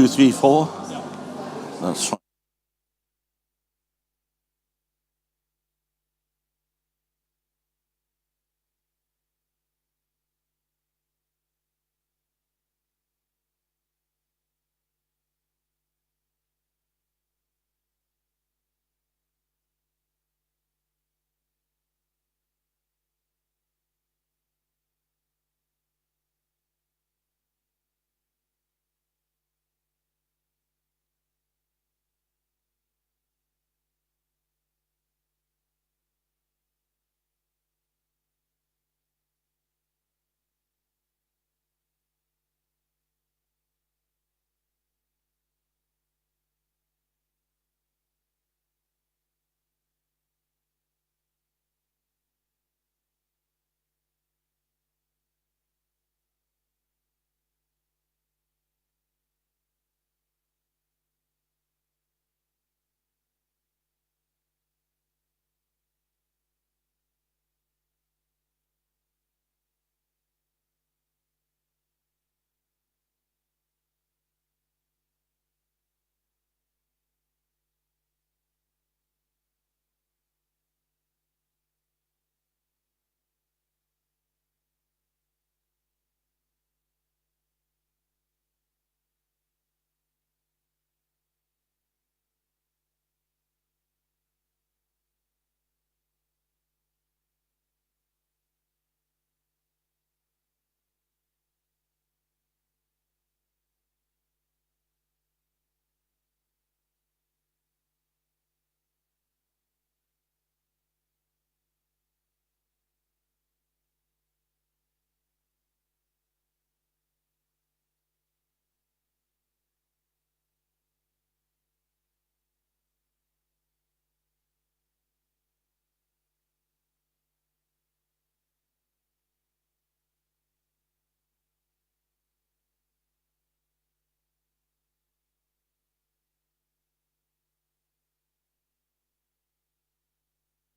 2, 3, 4. That's fine.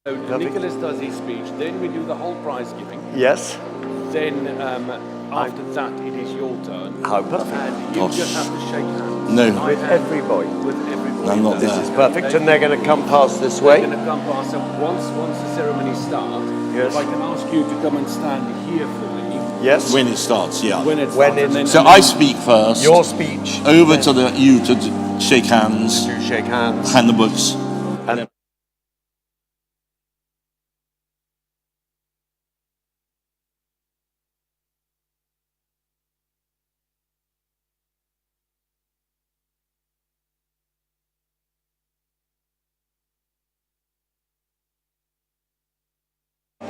So Nicholas does his speech, then we do the whole prize giving. Yes. Then after that, it is your turn. How perfect. And you just have to shake hands. No. With everybody. With everybody. I'm not This there. is perfect, and they're going to come past this They're way. going to come past. So once the ceremony starts, Yes. if I can ask you to come and stand here for me. Yes. When it starts, yeah. When it's When it's- So I speak first. Your speech. Over to you to shake hands, To shake hands. hand the books. And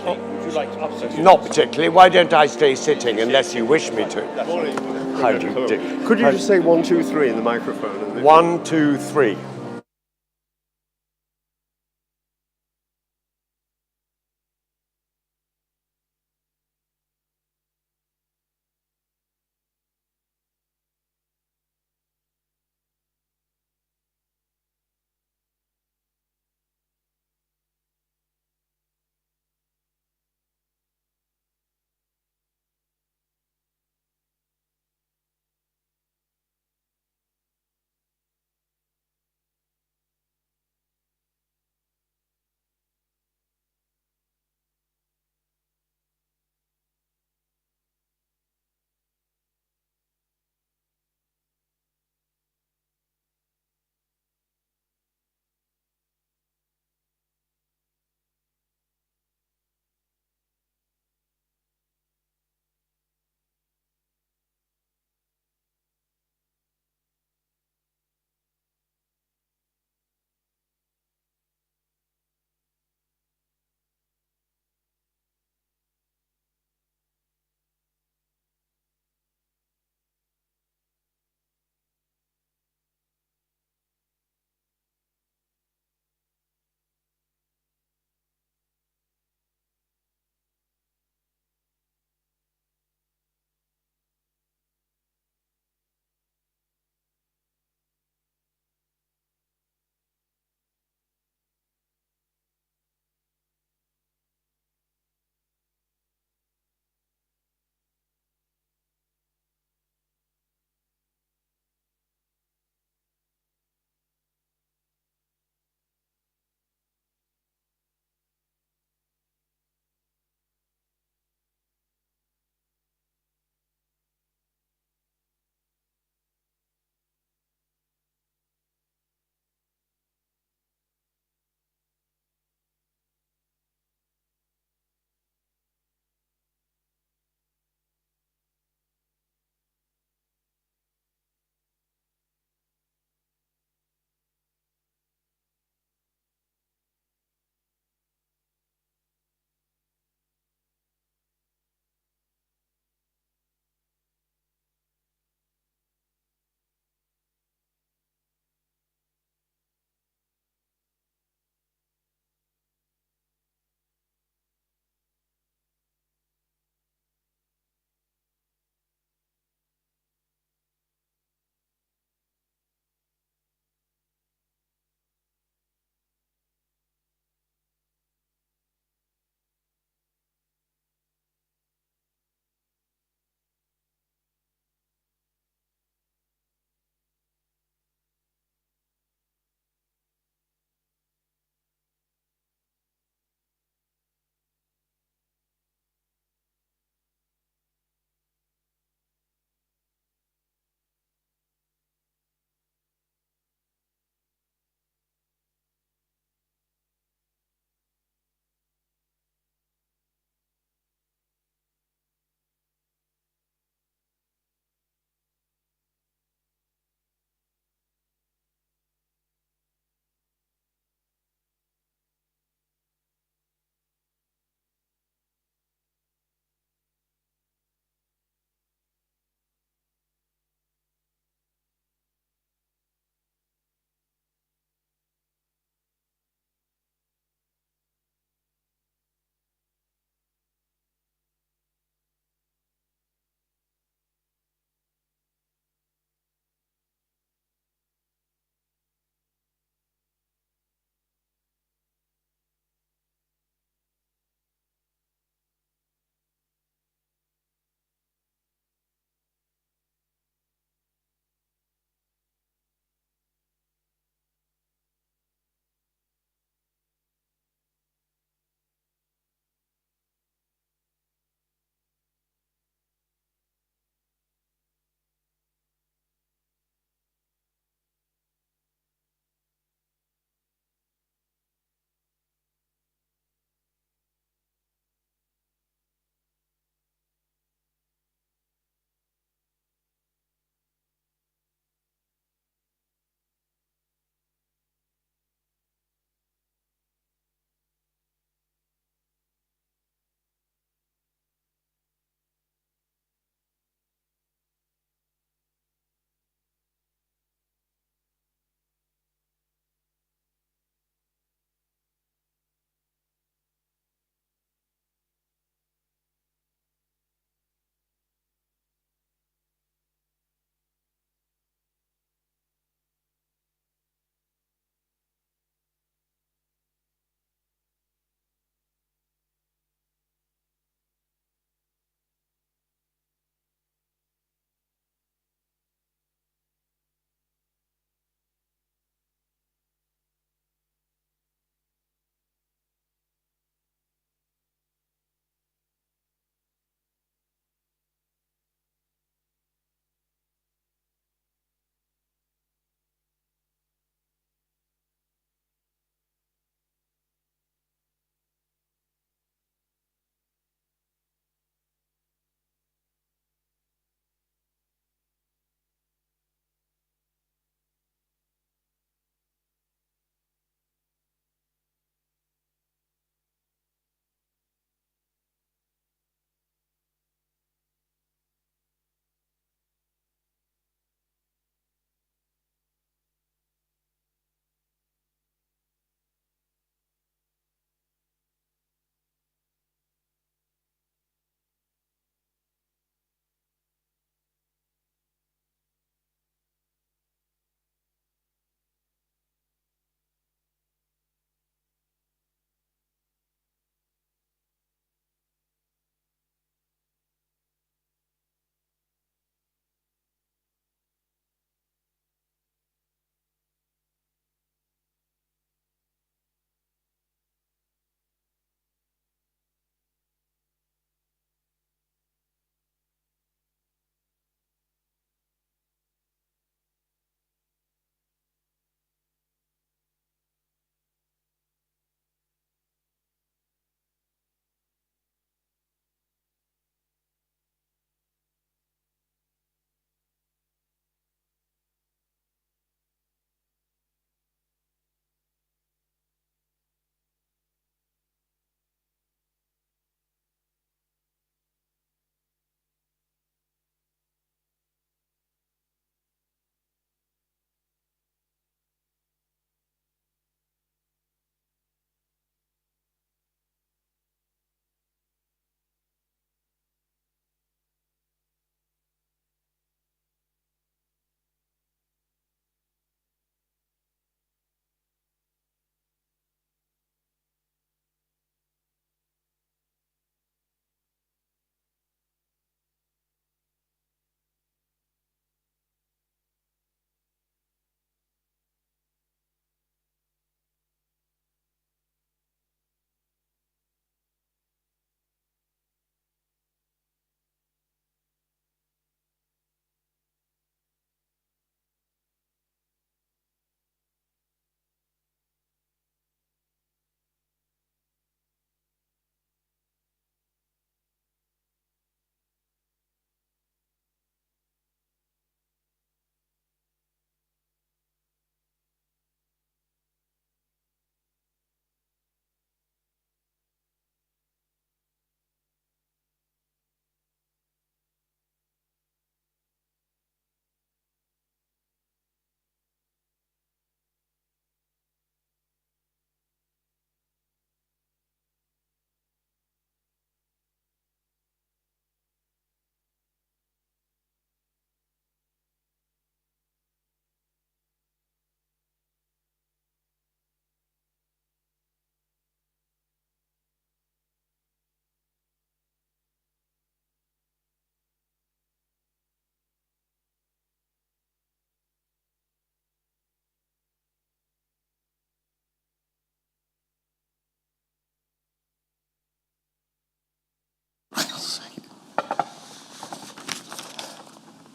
Would you like to upset? not particularly. Why don't I stay sitting unless you wish me to? How do you do? Could you just say 1, 2, 3 in the microphone? 1, 2, 3.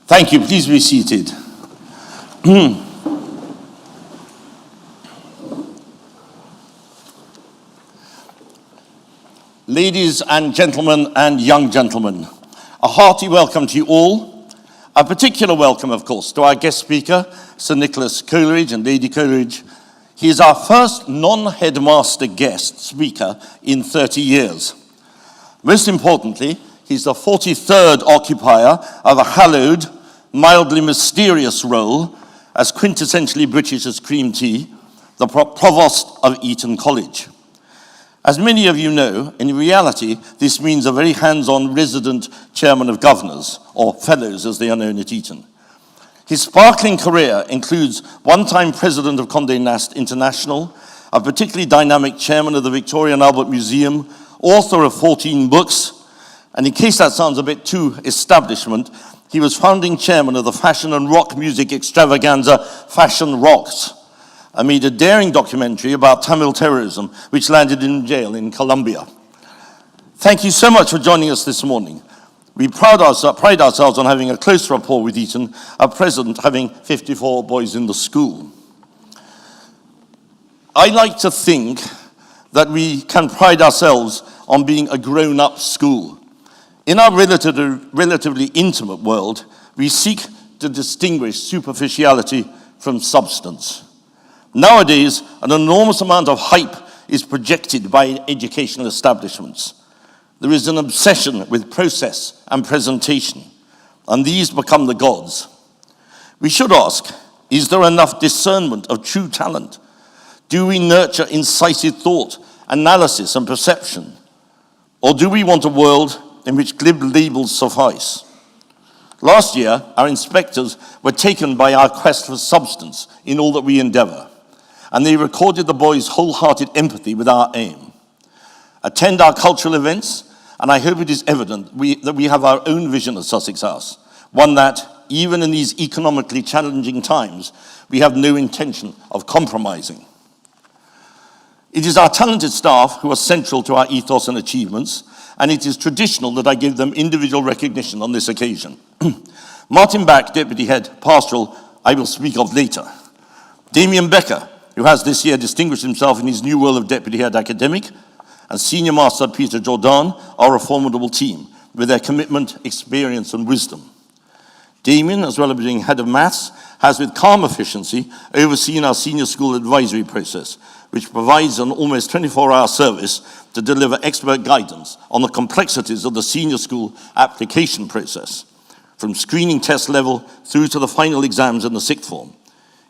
Thank you. Please be seated. Ladies and gentlemen and young gentlemen, a hearty welcome to you all. A particular welcome, of course, to our guest speaker, Sir Nicholas Coleridge and Lady Coleridge. He is our first non-headmaster guest speaker in 30 years. Most importantly, he's the 43rd occupier of a hallowed, mildly mysterious role as quintessentially British as cream tea, the Provost of Eton College. As many of you know, in reality, this means a very hands-on resident chairman of governors, or fellows as they are known at Eton. His sparkling career includes one-time president of Condé Nast International, a particularly dynamic chairman of the Victoria and Albert Museum, author of 14 books, and in case that sounds a bit too establishment, he was founding chairman of the fashion and rock music extravaganza Fashion Rocks, and made a daring documentary about Tamil terrorism, which landed in jail in Colombia. Thank you so much for joining us this morning. We pride ourselves on having a close rapport with Eton, at present having 54 boys in the school. I like to think that we can pride ourselves on being a grown-up school. In our relatively intimate world, we seek to distinguish superficiality from substance. Nowadays, an enormous amount of hype is projected by educational establishments. There is an obsession with process and presentation, and these become the gods. We should ask, is there enough discernment of true talent? Do we nurture incisive thought, analysis, and perception? Or do we want a world in which glib labels suffice? Last year, our inspectors were taken by our quest for substance in all that we endeavour, and they recorded the boys' wholehearted empathy with our aim. Attend our cultural events, and I hope it is evident that we have our own vision of Sussex House, one that, even in these economically challenging times, we have no intention of compromising. It is our talented staff who are central to our ethos and achievements, and it is traditional that I give them individual recognition on this occasion. Martin Back, Deputy Head Pastoral, I will speak of later. Damien Becker, who has this year distinguished himself in his new role of Deputy Head Academic, and Senior Master Peter Jordan are a formidable team with their commitment, experience, and wisdom. Damien, as well as being Head of Maths, has with calm efficiency overseen our senior school advisory process, which provides an almost 24-hour service to deliver expert guidance on the complexities of the senior school application process, from screening test level through to the final exams in the sixth form.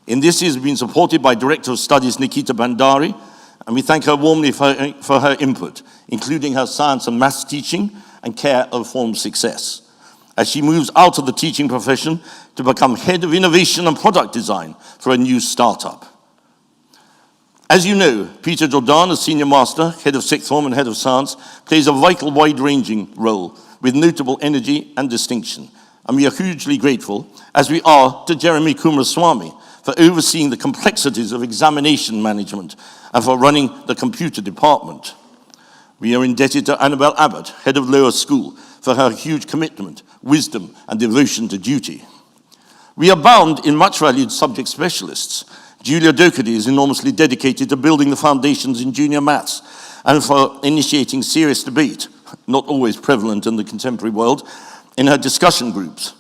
In this, he has been supported by Director of Studies Nikita Bandari, and we thank her warmly for her input, including her science and maths teaching and care of form success, as she moves out of the teaching profession to become Head of Innovation and Product Design for a new startup. As you know, Peter Jordan, as Senior Master, Head of Sixth Form and Head of Science, plays a vital, wide-ranging role with notable energy and distinction, and we are hugely grateful, as we are to Jeremy Kumaraswamy, for overseeing the complexities of examination management and for running the computer department. We are indebted to Annabel Abbott, Head of Lower School, for her huge commitment, wisdom, and devotion to duty. We are bound in much valued subject specialists. Julia Doherty is enormously dedicated to building the foundations in junior maths and for initiating serious debate, not always prevalent in the contemporary world, in her discussion groups.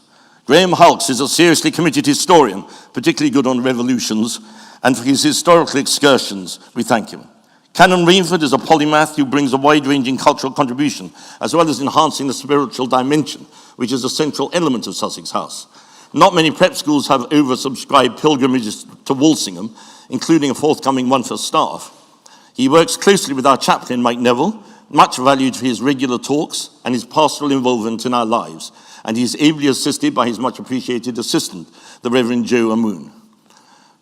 Graham Hulks is a seriously committed historian, particularly good on revolutions, and for his historical excursions, we thank him. Canon Rainford is a polymath who brings a wide-ranging cultural contribution, as well as enhancing the spiritual dimension, which is a central element of Sussex House. Not many prep schools have oversubscribed pilgrimages to Walsingham, including a forthcoming one for staff. He works closely with our chaplain, Mike Neville, much valued for his regular talks and his pastoral involvement in our lives, and he is ably assisted by his much appreciated assistant, the Reverend Joe Amoon.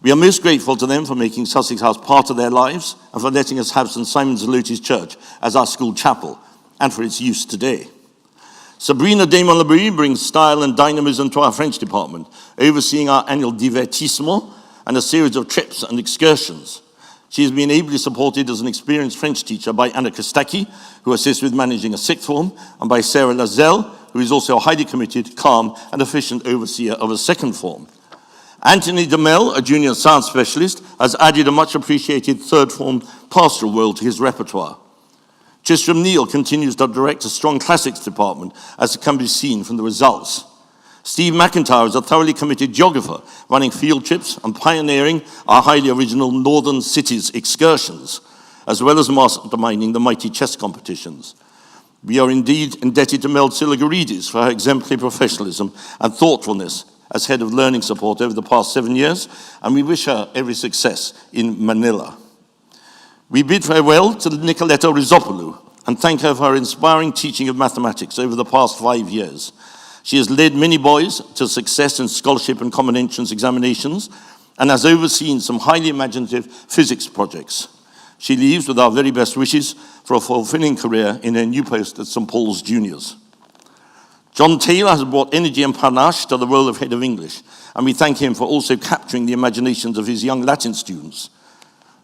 We are most grateful to them for making Sussex House part of their lives and for letting us have St. Simon Zelotes Church as our school chapel and for its use today. Sabrina Desmond-Labrie brings style and dynamism to our French department, overseeing our annual divertissement and a series of trips and excursions. She has been ably supported as an experienced French teacher by Anna Kostaki, who assists with managing a sixth form, and by Sarah Lazelle, who is also a highly committed, calm, and efficient overseer of a second form. Anthony DeMel, a junior science specialist, has added a much appreciated third form pastoral role to his repertoire. Tristram Neal continues to direct a strong classics department, as can be seen from the results. Steve McIntyre is a thoroughly committed geographer, running field trips and pioneering our highly original Northern Cities excursions, as well as masterminding the mighty chess competitions. We are indeed indebted to Mel Silagaridis for her exemplary professionalism and thoughtfulness as head of learning support over the past 7 years, and we wish her every success in Manila. We bid farewell to Nicoletta Rizzopoulou and thank her for her inspiring teaching of mathematics over the past 5 years. She has led many boys to success in scholarship and common entrance examinations and has overseen some highly imaginative physics projects. She leaves with our very best wishes for a fulfilling career in her new post at St. Paul's Juniors. John Taylor has brought energy and panache to the role of head of English, and we thank him for also capturing the imaginations of his young Latin students.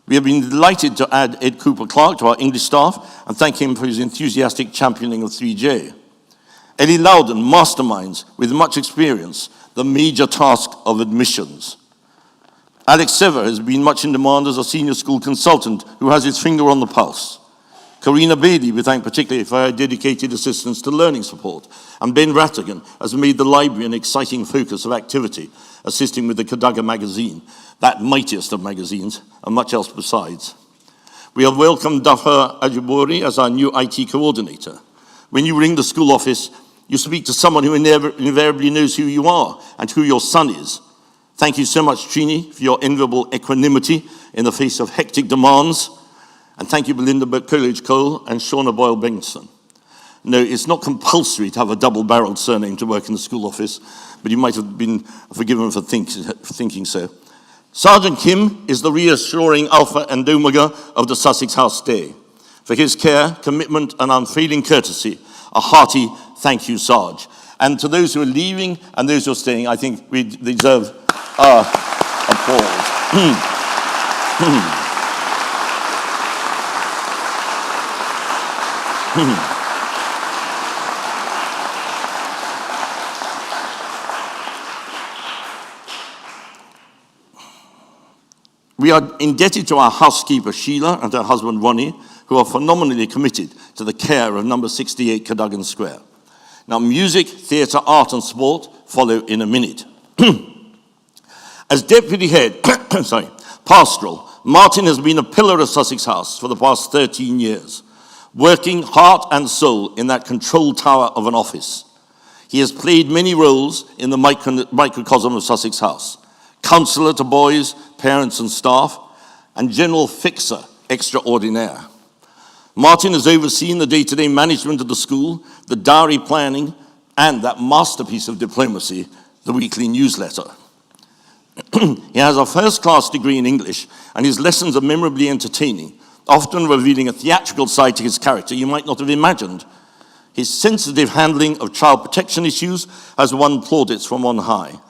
We have been delighted to add Ed Cooper-Clark to our English staff and thank him for his enthusiastic championing of 3J. Ellie Loudon masterminds, with much experience, the major task of admissions. Alex Sever has been much in demand as a senior school consultant who has his finger on the pulse. Karina Bailey, we thank particularly for her dedicated assistance to learning support. And Ben Rattigan has made the library an exciting focus of activity, assisting with the Kadaga magazine, that mightiest of magazines, and much else besides. We have welcomed Dafa Ajibori as our new IT coordinator. When you ring the school office, you speak to someone who invariably knows who you are and who your son is. Thank you so much, Trini, for your enviable equanimity in the face of hectic demands. And thank you, Belinda Coolidge-Cole and Shauna Boyle-Benson. No, it's not compulsory to have a double-barreled surname to work in the school office, but you might have been forgiven for thinking so. Sergeant Kim is the reassuring alpha and omega of the Sussex House Day. For his care, commitment, and unfailing courtesy, a hearty thank you, Sarge. And to those who are leaving and those who are staying, I think we deserve our applause. We are indebted to our housekeeper, Sheila, and her husband, Ronnie, who are phenomenally committed to the care of number 68 Cadogan Square. Now, music, theatre, art, and sport follow in a minute. As deputy head, pastoral, Martin has been a pillar of Sussex House for the past 13 years, working heart and soul in that control tower of an office. He has played many roles in the microcosm of Sussex House: counsellor to boys, parents and staff, and general fixer extraordinaire. Martin has overseen the day-to-day management of the school, the diary planning, and that masterpiece of diplomacy, the weekly newsletter. He has a first-class degree in English, and his lessons are memorably entertaining, often revealing a theatrical side to his character you might not have imagined. His sensitive handling of child protection issues has won plaudits from on high,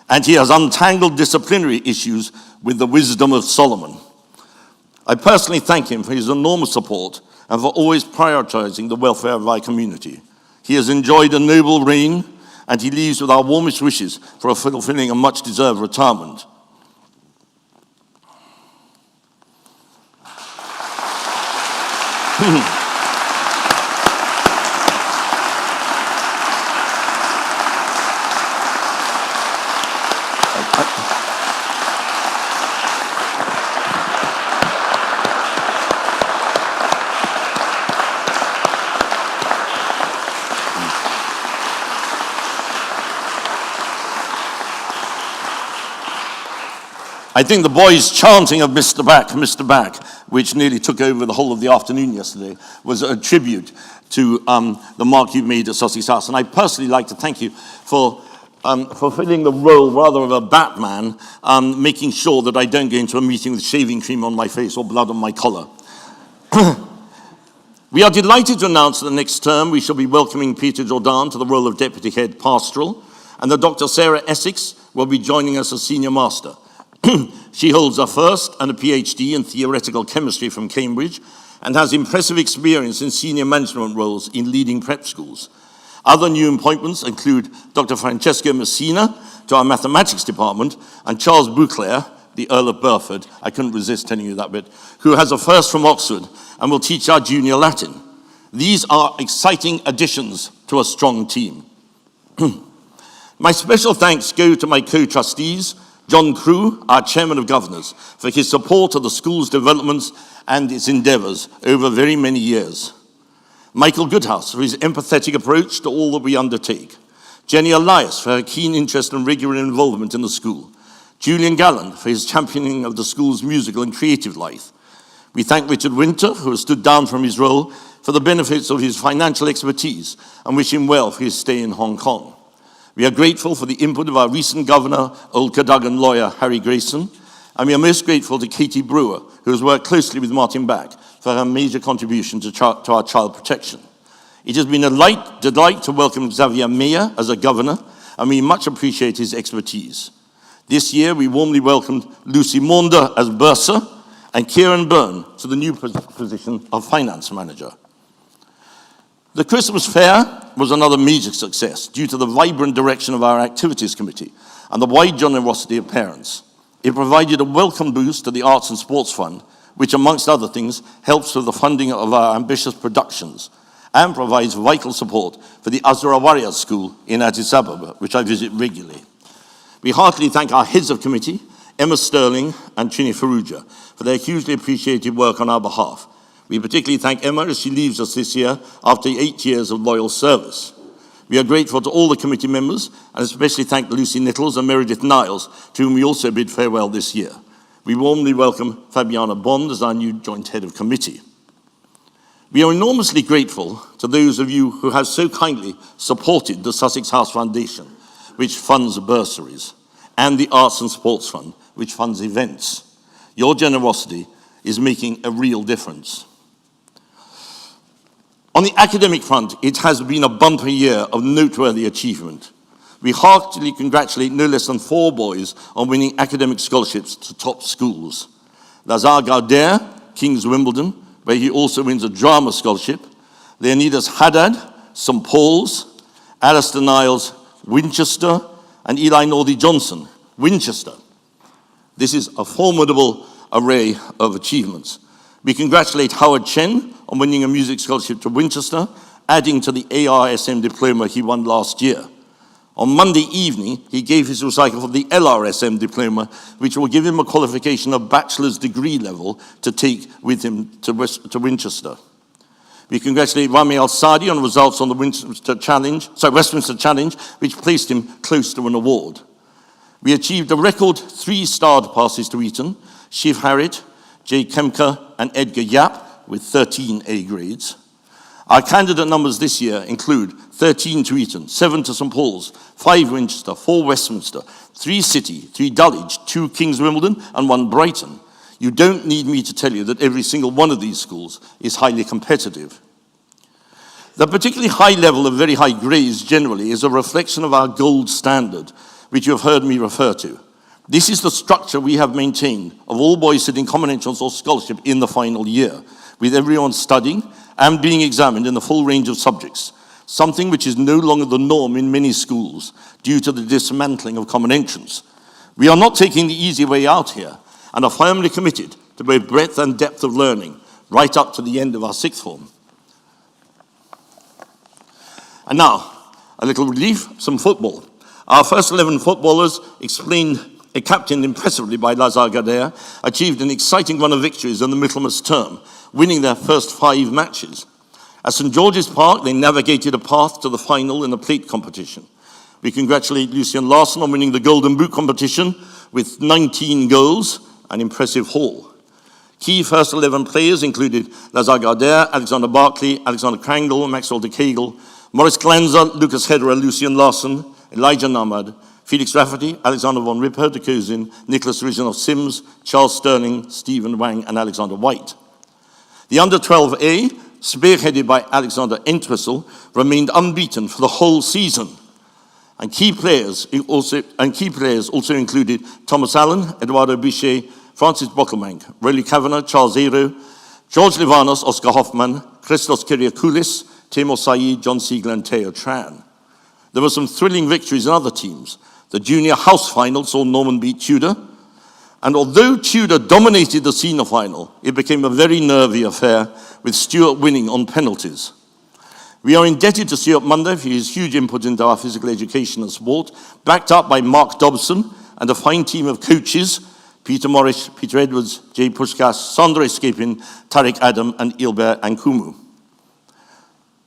and he has untangled disciplinary issues with the wisdom of Solomon. I personally thank him for his enormous support and for always prioritizing the welfare of our community. He has enjoyed a noble reign, and he leaves with our warmest wishes for a fulfilling and much-deserved retirement. I think the boys' chanting of Mr. Back, which nearly took over the whole of the afternoon yesterday, was a tribute to the mark you've made at Sussex House. And I personally like to thank you for fulfilling the role rather of a Batman, making sure that I don't go into a meeting with shaving cream on my face or blood on my collar. We are delighted to announce that next term we shall be welcoming Peter Jordan to the role of Deputy Head Pastoral, and that Dr. Sarah Essex will be joining us as Senior Master. She holds a first and a PhD in theoretical chemistry from Cambridge and has impressive experience in senior management roles in leading prep schools. Other new appointments include Dr. Francesco Messina to our mathematics department and Charles Bouclair, the Earl of Burford, I couldn't resist telling you that bit, who has a first from Oxford and will teach our junior Latin. These are exciting additions to a strong team. My special thanks go to my co-trustees, John Crew, our Chairman of Governors, for his support of the school's developments and its endeavours over very many years. Michael Goodhouse for his empathetic approach to all that we undertake. Jenny Elias for her keen interest and regular involvement in the school. Julian Galland for his championing of the school's musical and creative life. We thank Richard Winter, who has stood down from his role, for the benefits of his financial expertise and wish him well for his stay in Hong Kong. We are grateful for the input of our recent governor, Old Cadogan lawyer Harry Grayson, and we are most grateful to Katie Brewer, who has worked closely with Martin Back for her major contribution to our child protection. It has been a delight to welcome Xavier Meyer as a governor, and we much appreciate his expertise. This year, we warmly welcomed Lucy Maunder as bursar and Kieran Byrne to the new position of finance manager. The Christmas fair was another major success due to the vibrant direction of our activities committee and the wide generosity of parents. It provided a welcome boost to the Arts and Sports Fund, which amongst other things helps with the funding of our ambitious productions and provides vital support for the Azra Warriors School in Addis Ababa, which I visit regularly. We heartily thank our heads of committee, Emma Sterling and Trini Farrugia, for their hugely appreciated work on our behalf. We particularly thank Emma as she leaves us this year after 8 years of loyal service. We are grateful to all the committee members and especially thank Lucy Nichols and Meredith Niles, to whom we also bid farewell this year. We warmly welcome Fabiana Bond as our new joint head of committee. We are enormously grateful to those of you who have so kindly supported the Sussex House Foundation, which funds bursaries, and the Arts and Sports Fund, which funds events. Your generosity is making a real difference. On the academic front, it has been a bumper year of noteworthy achievement. We heartily congratulate no less than 4 boys on winning academic scholarships to top schools. Lazar Gauder, King's Wimbledon, where he also wins a drama scholarship. Leonidas Haddad, St. Paul's. Alistair Niles, Winchester. And Eli Northey Johnson, Winchester. This is a formidable array of achievements. We congratulate Howard Chen on winning a music scholarship to Winchester, adding to the ARSM diploma he won last year. On Monday evening, he gave his recital for the LRSM diploma, which will give him a qualification of bachelor's degree level to take with him to Winchester. We congratulate Rami Al-Sadi on results on the Westminster Challenge, which placed him close to an award. We achieved a record 3-starred passes to Eton, Shiv Harriet, Jay Kemker, and Edgar Yap, with 13 A grades. Our candidate numbers this year include 13 to Eton, 7 to St. Paul's, 5 Winchester, 4 Westminster, 3 City, 3 Dulwich, 2 King's Wimbledon, and 1 Brighton. You don't need me to tell you that every single one of these schools is highly competitive. The particularly high level of very high grades generally is a reflection of our gold standard, which you have heard me refer to. This is the structure we have maintained of all boys sitting common entrance or scholarship in the final year, with everyone studying and being examined in the full range of subjects, something which is no longer the norm in many schools due to the dismantling of common entrance. We are not taking the easy way out here and are firmly committed to both breadth and depth of learning right up to the end of our 6th form. And now, a little relief, some football. Our first 11 footballers, captained impressively by Lazar Gauder, achieved an exciting run of victories in the Michaelmas term, winning their first 5 matches. At St. George's Park, they navigated a path to the final in the plate competition. We congratulate Lucian Larson on winning the Golden Boot competition with 19 goals, an impressive haul. Key first 11 players included Lazar Gauder, Alexander Barkley, Alexander Krangle, Maxwell de Kegel, Maurice Glanzer, Lucas Hederer, Lucian Larson, Elijah Namad, Felix Rafferty, Alexander von Ripper, de Kozin, Nicholas Rizinoff Sims, Charles Sterling, Stephen Wang, and Alexander White. The under-12A, spearheaded by Alexander Entwistle, remained unbeaten for the whole season. And key players also included Thomas Allen, Eduardo Bichet, Francis Bockelmank, Rolly Kavanagh, Charles Aero, George Livanos, Oscar Hoffman, Christos Kyriakoulis, Timur Saeed, John Siegler, and Teo Tran. There were some thrilling victories in other teams. The junior house final saw Norman beat Tudor. And although Tudor dominated the senior final, it became a very nervy affair, with Stuart winning on penalties. We are indebted to Stuart Munday for his huge input into our physical education and sport, backed up by Mark Dobson and a fine team of coaches, Peter Morris, Peter Edwards, Jay Puskas, Sandra Escapin, Tariq Adam, and Ilber Ankumu.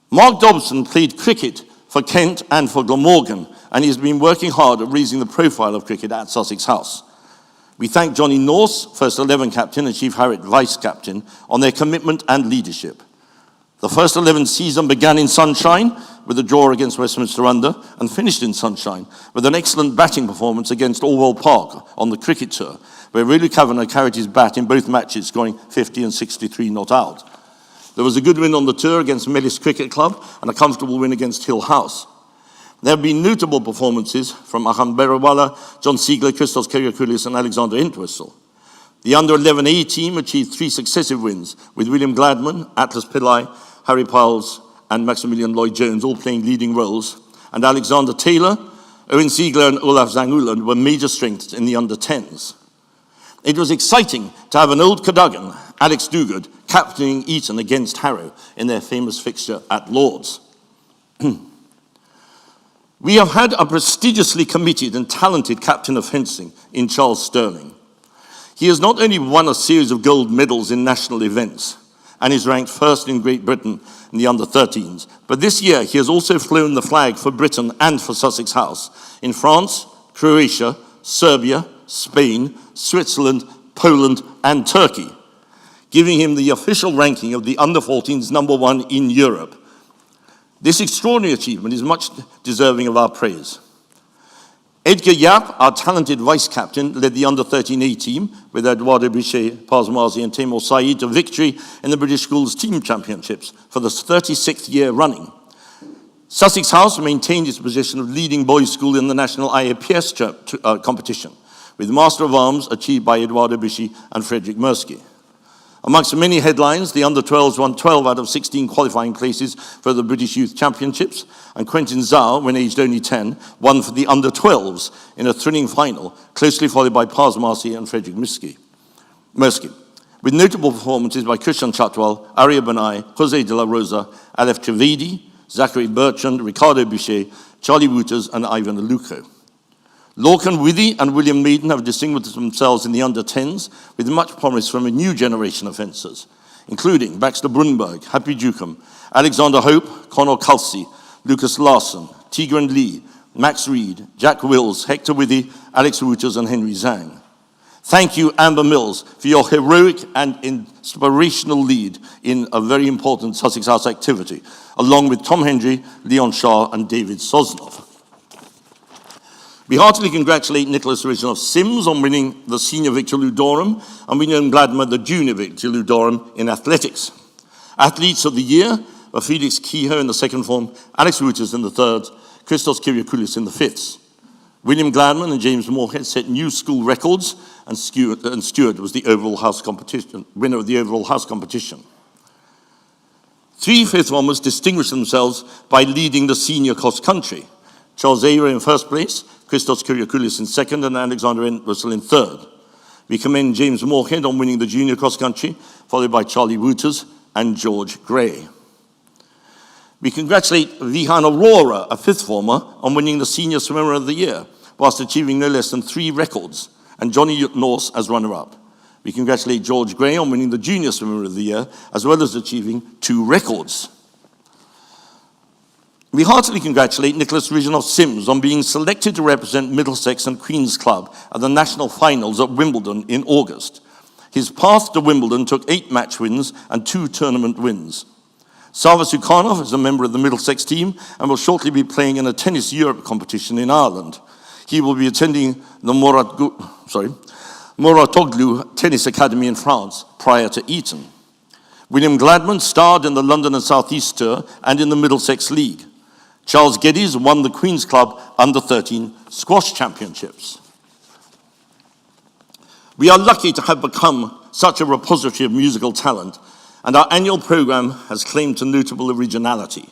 Mark Dobson played cricket for Kent and for Glamorgan, and he has been working hard at raising the profile of cricket at Sussex House. We thank Johnny Norse, First 11 captain, and Chief Harriet, vice captain, on their commitment and leadership. The First 11 season began in sunshine with a draw against Westminster Under and finished in sunshine with an excellent batting performance against Orwell Park on the cricket tour, where Riley Kavanagh carried his bat in both matches, scoring 50 and 63 not out. There was a good win on the tour against Mellis Cricket Club and a comfortable win against Hill House. There have been notable performances from Ahan Berawala, John Siegler, Christos Kyriakoulis, and Alexander Entwistle. The Under-11A team achieved 3 successive wins, with William Gladman, Atlas Pillai, Harry Piles, and Maximilian Lloyd-Jones all playing leading roles, and Alexander Taylor, Owen Siegler, and Olaf Zanguland were major strengths in the Under-10s. It was exciting to have an old Cadogan, Alex Dugard, captaining Eton against Harrow in their famous fixture at Lord's. We have had a prestigiously committed and talented captain of fencing in Charles Sterling. He has not only won a series of gold medals in national events and is ranked first in Great Britain in the under-13s, but this year he has also flown the flag for Britain and for Sussex House in France, Croatia, Serbia, Spain, Switzerland, Poland, and Turkey, giving him the official ranking of the under-14s #1 in Europe. This extraordinary achievement is much deserving of our praise. Edgar Yap, our talented vice-captain, led the under-13A team with Eduardo Bichet, Paz Marzi, and Timur Saeed to victory in the British Schools Team Championships for the 36th year running. Sussex House maintained its position of leading boys' school in the national IAPS competition, with Master of Arms achieved by Eduardo Bichet and Frederick Mirsky. Amongst many headlines, the under-12s won 12 out of 16 qualifying places for the British Youth Championships, and Quentin Zhao, when aged only 10, won for the under-12s in a thrilling final, closely followed by Paz Marzi and Frederick Mirsky, with notable performances by Christian Chatwal, Arya Benai, Jose de la Rosa, Aleph Trivedi, Zachary Bertrand, Ricardo Bichet, Charlie Wooters, and Ivan Aluko. Lorcan Withy and William Maiden have distinguished themselves in the under-10s with much promise from a new generation of fencers, including Baxter Brunberg, Happy Ducombe, Alexander Hope, Conor Culsey, Lucas Larson, Tigran Lee, Max Reed, Jack Wills, Hector Withy, Alex Wooters, and Henry Zhang. Thank you, Amber Mills, for your heroic and inspirational lead in a very important Sussex House activity, along with Tom Hendry, Leon Shah, and David Sosnov. We heartily congratulate Nicholas Original of Sims on winning the Senior Victor Ludorum, and William Gladman the Junior Victor Ludorum in athletics. Athletes of the year were Felix Kehoe in the second form, Alex Wooters in the third, Christos Kyriakoulis in the fifths. William Gladman and James Moorhead set new school records, and Stewart was the overall house competition, winner of the overall house competition. 3 fifth formers distinguished themselves by leading the senior cross country. Charles Ayer in first place, Christos Kyriakoulis in second, and Alexander Entwistle in third. We commend James Moorhead on winning the junior cross country, followed by Charlie Wooters and George Gray. We congratulate Vihan Aurora, a fifth former, on winning the senior swimmer of the year, whilst achieving no less than 3 records, and Johnny Norse as runner-up. We congratulate George Gray on winning the junior swimmer of the year, as well as achieving 2 records. We heartily congratulate Nicholas Region of Sims on being selected to represent Middlesex and Queen's Club at the national finals at Wimbledon in August. His path to Wimbledon took 8 match wins and 2 tournament wins. Sava Sukhanov is a member of the Middlesex team and will shortly be playing in a Tennis Europe competition in Ireland. He will be attending the Moratoglu Tennis Academy in France prior to Eton. William Gladman starred in the London and South East Tour and in the Middlesex League. Charles Geddes won the Queen's Club Under-13 Squash Championships. We are lucky to have become such a repository of musical talent, and our annual program has claimed to notable originality.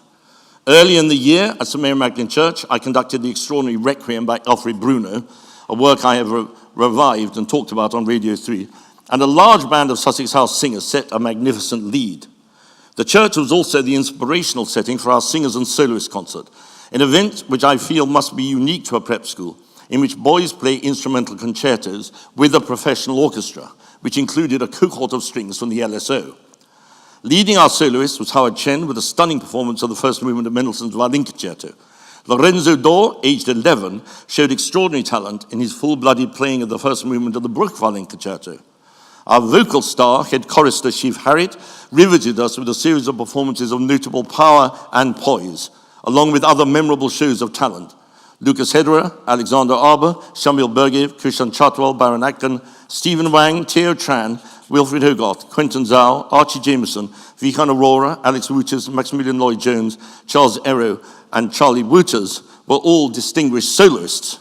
Early in the year at St Mary Magdalene Church, I conducted the extraordinary Requiem by Alfred Bruno, a work I have revived and talked about on Radio 3, and a large band of Sussex House singers set a magnificent lead. The church was also the inspirational setting for our singers and soloist concert, an event which I feel must be unique to a prep school, in which boys play instrumental concertos with a professional orchestra, which included a cohort of strings from the LSO. Leading our soloist was Howard Chen with a stunning performance of the first movement of Mendelssohn's Violin Concerto. Lorenzo Dor, aged 11, showed extraordinary talent in his full-blooded playing of the first movement of the Bruch Violin Concerto. Our vocal star, head chorister Shiv Harriet, riveted us with a series of performances of notable power and poise, along with other memorable shows of talent. Lucas Hederer, Alexander Arber, Shamil Bergev, Christian Chatwell, Baron Acton, Stephen Wang, Theo Tran, Wilfred Hogarth, Quentin Zhao, Archie Jameson, Vikan Aurora, Alex Wouters, Maximilian Lloyd-Jones, Charles Erro, and Charlie Wouters were all distinguished soloists.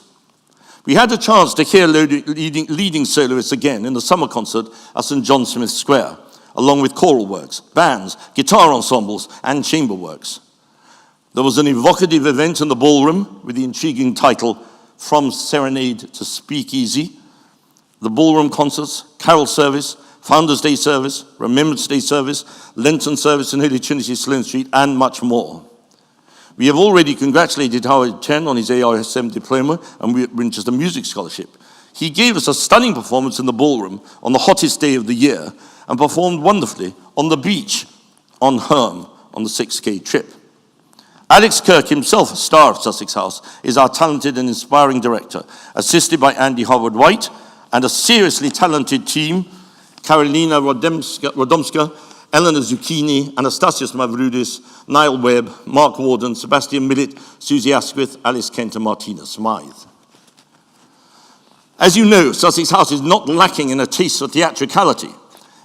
We had a chance to hear leading soloists again in the summer concert at St John Smith Square, along with choral works, bands, guitar ensembles, and chamber works. There was an evocative event in the ballroom with the intriguing title, From Serenade to Speakeasy. The ballroom concerts, carol service, Founders' Day service, Remembrance Day service, Lenten service in Holy Trinity, Sloane Street, and much more. We have already congratulated Howard Chen on his ARSM diploma and Winchester Music Scholarship. He gave us a stunning performance in the ballroom on the hottest day of the year and performed wonderfully on the beach on Herm on the 6K trip. Alex Kirk, himself a star of Sussex House, is our talented and inspiring director, assisted by Andy Howard-White and a seriously talented team, Karolina Rodomska, Eleanor Zucchini, Anastasios Mavroudis, Niall Webb, Mark Warden, Sebastian Millett, Susie Asquith, Alice Kent, and Martina Smythe. As you know, Sussex House is not lacking in a taste for theatricality.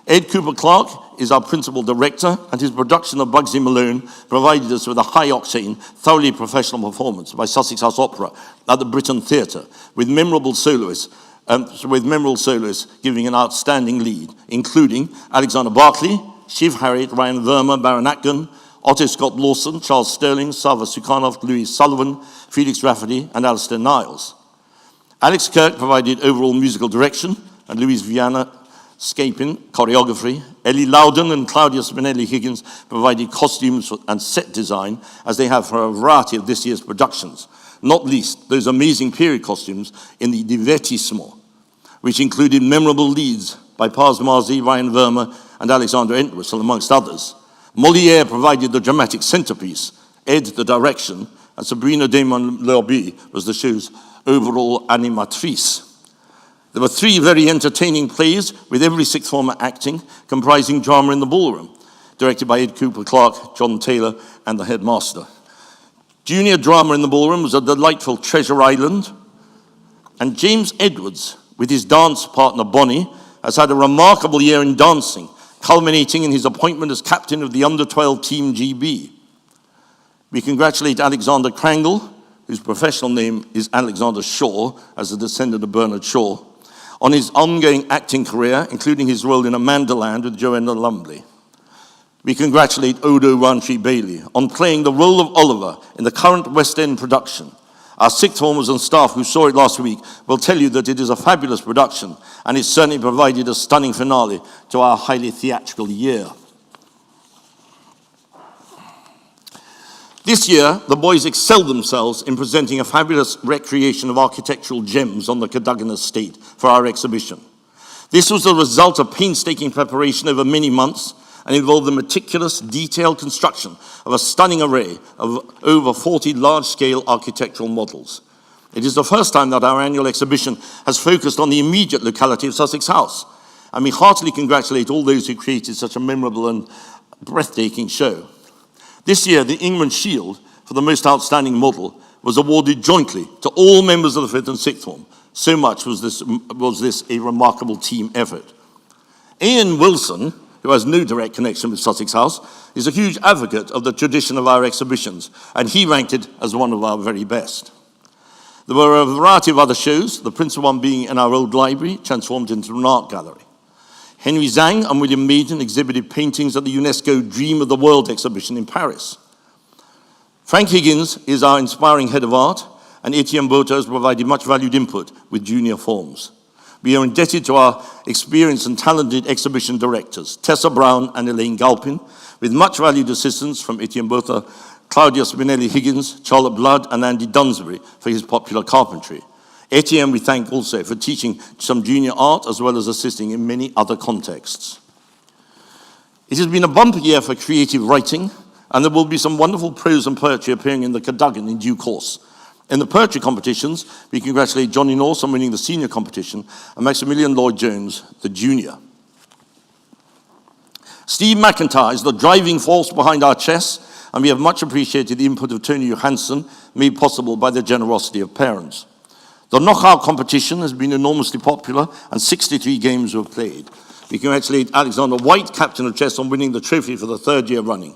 Ed Cooper-Clarke is our principal director, and his production of Bugsy Malone provided us with a high-octane, thoroughly professional performance by Sussex House Opera at the Britain Theatre, with memorable soloists giving an outstanding lead, including Alexander Barclay, Shiv Harriet, Ryan Verma, Baron Acton, Otto Scott Lawson, Charles Sterling, Sava Sukhanov, Louis Sullivan, Felix Rafferty, and Alistair Niles. Alex Kirk provided overall musical direction, and Louise Viana Scapin, choreography. Ellie Loudon and Claudia Spinelli Higgins provided costumes and set design, as they have for a variety of this year's productions, not least those amazing period costumes in the Divertissement, which included memorable leads by Paz Marzi, Ryan Verma, and Alexander Entwistle, amongst others. Molière provided the dramatic centerpiece, Ed the direction, and Sabrina Damon-Lorby was the show's overall animatrice. There were 3 very entertaining plays with every sixth former acting, comprising drama in the ballroom, directed by Ed Cooper-Clarke, John Taylor, and the headmaster. Junior drama in the ballroom was a delightful Treasure Island, and James Edwards, with his dance partner Bonnie, has had a remarkable year in dancing, culminating in his appointment as captain of the Under-12 Team GB. We congratulate Alexander Krangle, whose professional name is Alexander Shaw, as a descendant of Bernard Shaw, on his ongoing acting career, including his role in Amandaland with Joanna Lumley. We congratulate Odo Ranchi Bailey on playing the role of Oliver in the current West End production. Our sixth formers and staff who saw it last week will tell you that it is a fabulous production, and it certainly provided a stunning finale to our highly theatrical year. This year, the boys excelled themselves in presenting a fabulous recreation of architectural gems on the Cadogan estate for our exhibition. This was the result of painstaking preparation over many months and involved the meticulous, detailed construction of a stunning array of over 40 large-scale architectural models. It is the first time that our annual exhibition has focused on the immediate locality of Sussex House, and we heartily congratulate all those who created such a memorable and breathtaking show. This year, the England Shield for the most outstanding model was awarded jointly to all members of the 5th and 6th form. So much was this a remarkable team effort. Ian Wilson, who has no direct connection with Sussex House, is a huge advocate of the tradition of our exhibitions, and he ranked it as one of our very best. There were a variety of other shows, the principal one being in our old library, transformed into an art gallery. Henry Zhang and William Maiden exhibited paintings at the UNESCO Dream of the World exhibition in Paris. Frank Higgins is our inspiring head of art, and Etienne Bota has provided much valued input with junior forms. We are indebted to our experienced and talented exhibition directors, Tessa Brown and Elaine Galpin, with much valued assistance from Etienne Bota, Claudia Spinelli Higgins, Charlotte Blood, and Andy Dunsbury for his popular carpentry. Etienne we thank also for teaching some junior art as well as assisting in many other contexts. It has been a bumper year for creative writing, and there will be some wonderful prose and poetry appearing in the Cadogan in due course. In the poetry competitions, we congratulate Johnny Norse on winning the senior competition and Maximilian Lloyd-Jones, the junior. Steve McIntyre is the driving force behind our chess, and we have much appreciated the input of Tony Johansson, made possible by the generosity of parents. The knockout competition has been enormously popular, and 63 games were played. We congratulate Alexander White, captain of chess, on winning the trophy for the third year running.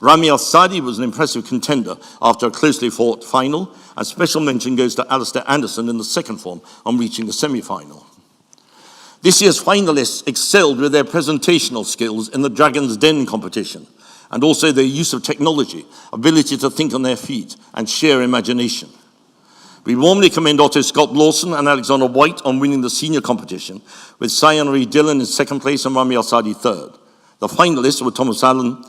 Rami Al-Sadi was an impressive contender after a closely fought final, and special mention goes to Alistair Anderson in the second form on reaching the semi-final. This year's finalists excelled with their presentational skills in the Dragon's Den competition, and also their use of technology, ability to think on their feet, and sheer imagination. We warmly commend Otto Scott Lawson and Alexander White on winning the senior competition, with Cy-Henri Dillon in second place and Rami Al-Sadi third. The finalists were Thomas Allen,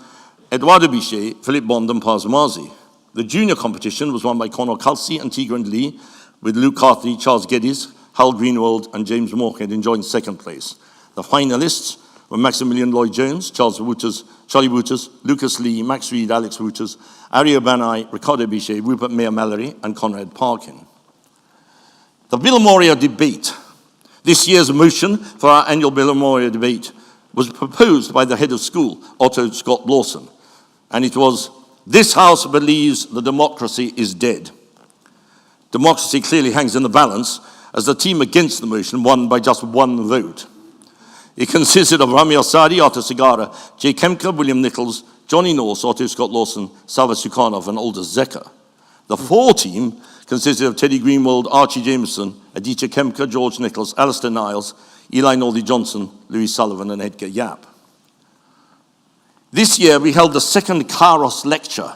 Eduardo Bichet, Philip Bond, and Paz Mazi. The junior competition was won by Conor Kelsey and Tigran Lee, with Luke Carthy, Charles Geddes, Hal Greenwald, and James Moorhead enjoying second place. The finalists were Maximilian Lloyd-Jones, Charlie Wouters, Lucas Lee, Max Reed, Alex Wouters, Ario Banai, Ricardo Bichet, Rupert Mayer-Mallory, and Conrad Parkin. The Bill Moria debate. This year's motion for our annual Bill Moria debate was proposed by the head of school, Otto Scott Lawson, and it was, "This House believes the democracy is dead." Democracy clearly hangs in the balance, as the team against the motion won by just one vote. It consisted of Rami Al-Sadi, Arthur Segara, Jay Kemker, William Nichols, Johnny Norse, Otto Scott Lawson, Salva Sukhanov, and Aldous Zecker. The four team consisted of Teddy Greenwald, Archie Jameson, Aditya Kemker, George Nichols, Alistair Niles, Eli Northey Johnson, Louis Sullivan, and Edgar Yap. This year we held the second Kairos lecture,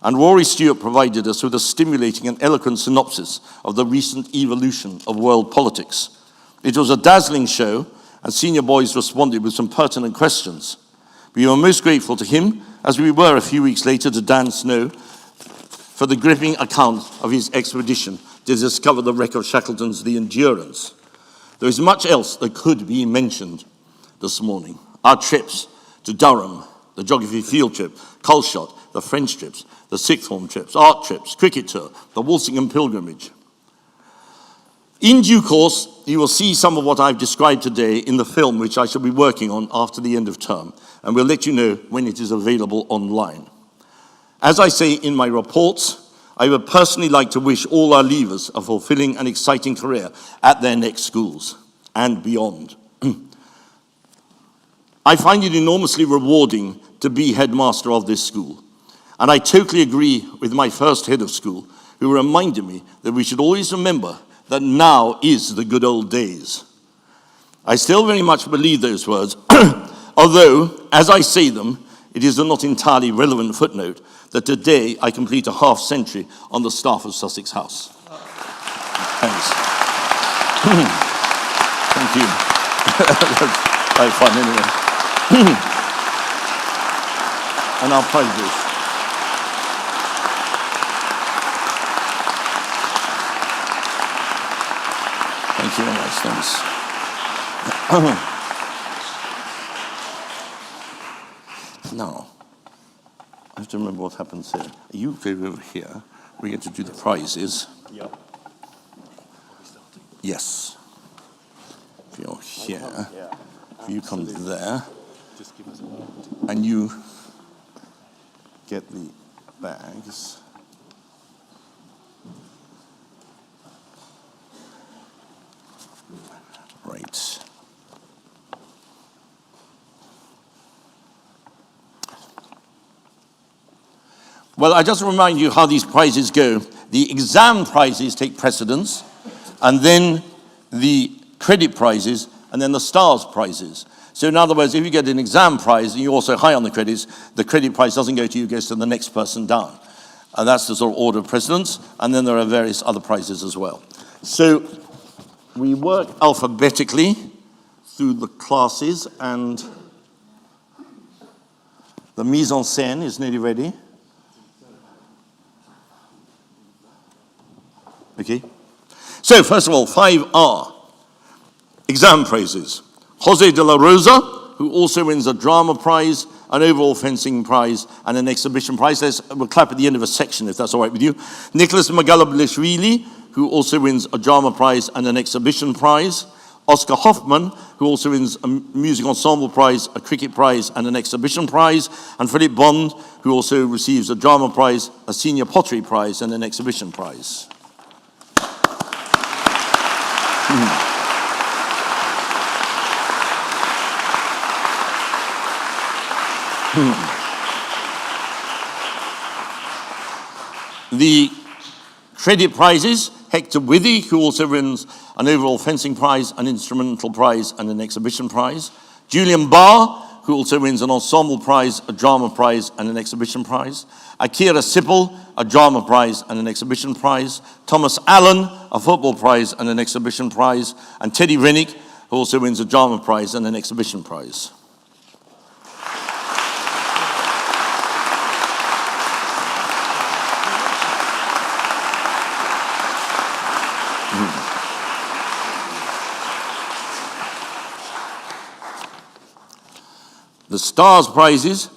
and Rory Stewart provided us with a stimulating and eloquent synopsis of the recent evolution of world politics. It was a dazzling show, and senior boys responded with some pertinent questions. We were most grateful to him, as we were a few weeks later to Dan Snow, for the gripping account of his expedition to discover the wreck of Shackleton's The Endurance. There is much else that could be mentioned this morning. Our trips to Durham, the geography field trip, Culshot, the French trips, the sixth form trips, art trips, cricket tour, the Walsingham pilgrimage. In due course, you will see some of what I've described today in the film which I shall be working on after the end of term, and we'll let you know when it is available online. As I say in my reports, I would personally like to wish all our leavers a fulfilling and exciting career at their next schools and beyond. I find it enormously rewarding to be headmaster of this school, and I totally agree with my first head of school, who reminded me that we should always remember that now is the good old days. I still very much believe those words, although, as I say them, it is a not entirely relevant footnote that today I complete a half century on the staff of Sussex House. Thanks. Thank you. That's quite fun anyway. And our prizes. Thank you very much, thanks. Now, I have to remember what happens here. You go over here. We're going to do the prizes. Yep. Yes. If you're here, if you come there, Just give us a moment. and you get the bags. Right. Well, I just remind you how these prizes go. The exam prizes take precedence, and then the credit prizes, and then the stars prizes. So in other words, if you get an exam prize and you're also high on the credits, the credit prize doesn't go to you, it goes to the next person down. And that's the sort of order of precedence. And then there are various other prizes as well. So we work alphabetically through the classes, and the mise en scène is nearly ready. Okay. So first of all, 5R, exam prizes. Jose de la Rosa, who also wins a drama prize, an overall fencing prize, and an exhibition prize. We'll clap at the end of a section if that's all right with you. Nicholas Magalablishvili, who also wins a drama prize and an exhibition prize. Oscar Hoffman, who also wins a music ensemble prize, a cricket prize, and an exhibition prize. And Philip Bond, who also receives a drama prize, a senior pottery prize, and an exhibition prize. The credit prizes, Hector Withy, who also wins an overall fencing prize, an instrumental prize, and an exhibition prize. Julian Barr, who also wins an ensemble prize, a drama prize, and an exhibition prize. Akira Sippel, a drama prize and an exhibition prize. Thomas Allen, a football prize and an exhibition prize. And Teddy Rennick, who also wins a drama prize and an exhibition prize. The Stars prizes,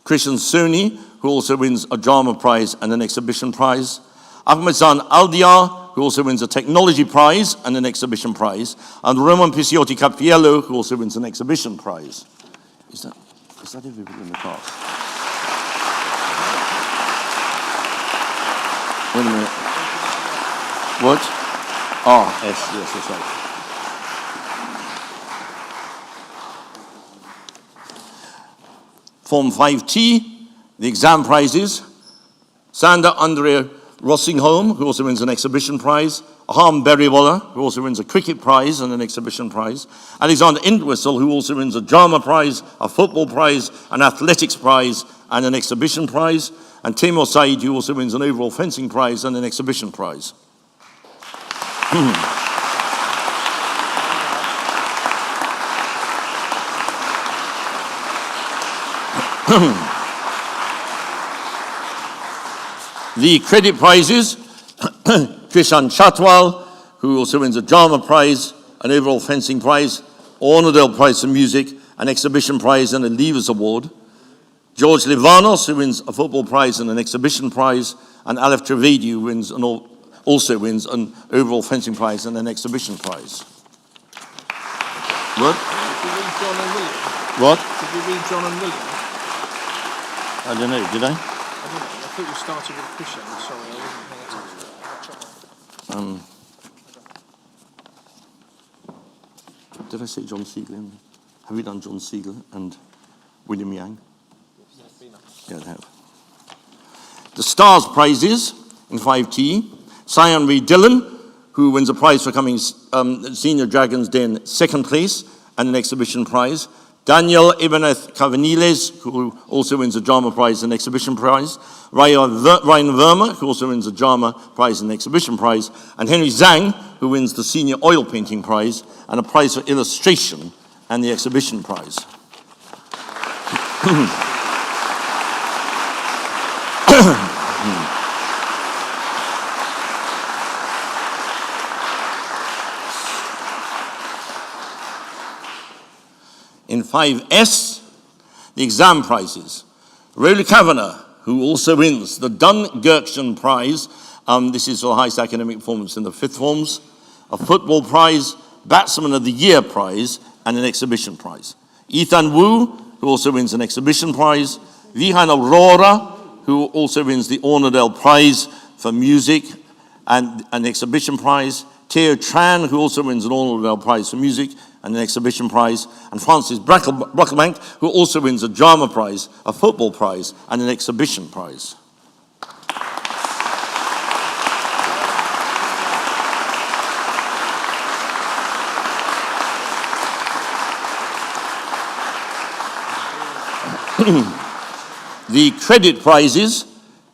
Christian Sony, who also wins a drama prize and an exhibition prize. Ahmedzan Aldiar, who also wins a technology prize and an exhibition prize. And Roman Picciotti Capiello, who also wins an exhibition prize. Is that everybody in the class? Wait a minute. What? Oh, yes, that's right. Form 5T, the exam prizes. Sander Andrea Rossingholm, who also wins an exhibition prize. Aham Berrywaller, who also wins a cricket prize and an exhibition prize. Alexander Entwistle, who also wins a drama prize, a football prize, an athletics prize, and an exhibition prize. And Timur Said, who also wins an overall fencing prize and an exhibition prize. The credit prizes, Krishan Chatwal, who also wins a drama prize, an overall fencing prize, Ornadale Prize for Music, an exhibition prize and a Leavers Award. George Livanos, who wins a football prize and an exhibition prize, and Aleph Trivedi, who also wins an overall fencing prize and an exhibition prize. What? Did you read John and William? What? Did you read John and William? I don't know, did I? I don't know. I thought you started with Christian. Sorry, I wasn't paying attention. Did I say John Siegel? Have you done John Siegel and William Yang? Yeah, I have. The Stars prizes in 5T. Sion Reed Dillon, who wins a prize for coming Senior Dragons Den second place and an exhibition prize. Daniel Ibanez Cavaniles, who also wins a drama prize and exhibition prize. Ryan Verma, who also wins a drama prize and exhibition prize. And Henry Zhang, who wins the senior oil painting prize and a prize for illustration and the exhibition prize. In 5S, the exam prizes. Rowley Kavanagh, who also wins the Dunn-Gerkschen Prize. This is for the highest academic performance in the fifth forms. A football prize, Batsman of the Year prize, and an exhibition prize. Ethan Wu, who also wins an exhibition prize. Vihan Aurora, who also wins the Ornadale Prize for music and an exhibition prize. Theo Tran, who also wins an Ornadale Prize for music and an exhibition prize. And Francis Brocklebank, who also wins a drama prize, a football prize, and an exhibition prize. The credit prizes,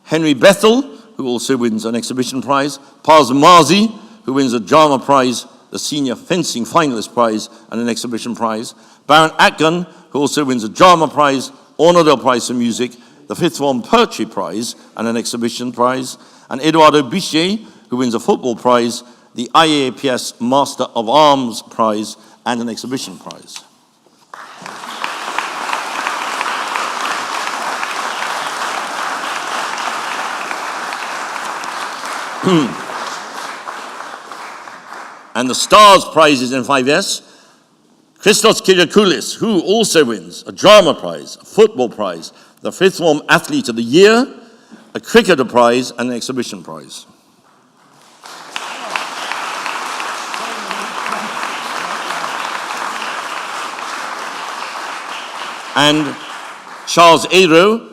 Henry Bethel, who also wins an exhibition prize, Paz Marzi, who wins a drama prize, the senior fencing finalist prize, and an exhibition prize, Baron Atkin, who also wins a drama prize, Honorable Prize for Music, the fifth form poetry prize, and an exhibition prize, and Eduardo Bichet, who wins a football prize, the IAPS Master of Arms prize, and an exhibition prize. And the Stars prizes in 5S, Christos Kyriakoulis, who also wins a drama prize, a football prize, the fifth form athlete of the year, a cricketer prize, and an exhibition prize. And Charles Aero,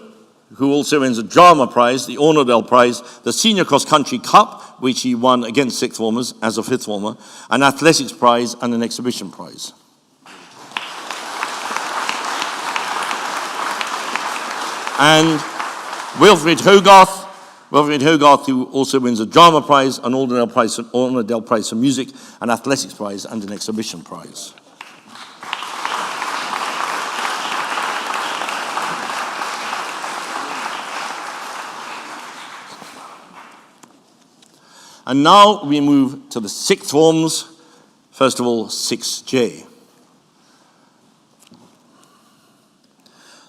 who also wins a drama prize, the Honorable Prize, the Senior Cross Country Cup, which he won against sixth formers as a fifth former, an athletics prize, and an exhibition prize. And Wilfred Hogarth, who also wins a drama prize, an Honorable Prize for Music, an athletics prize, and an exhibition prize. And now we move to the sixth forms. First of all, 6J.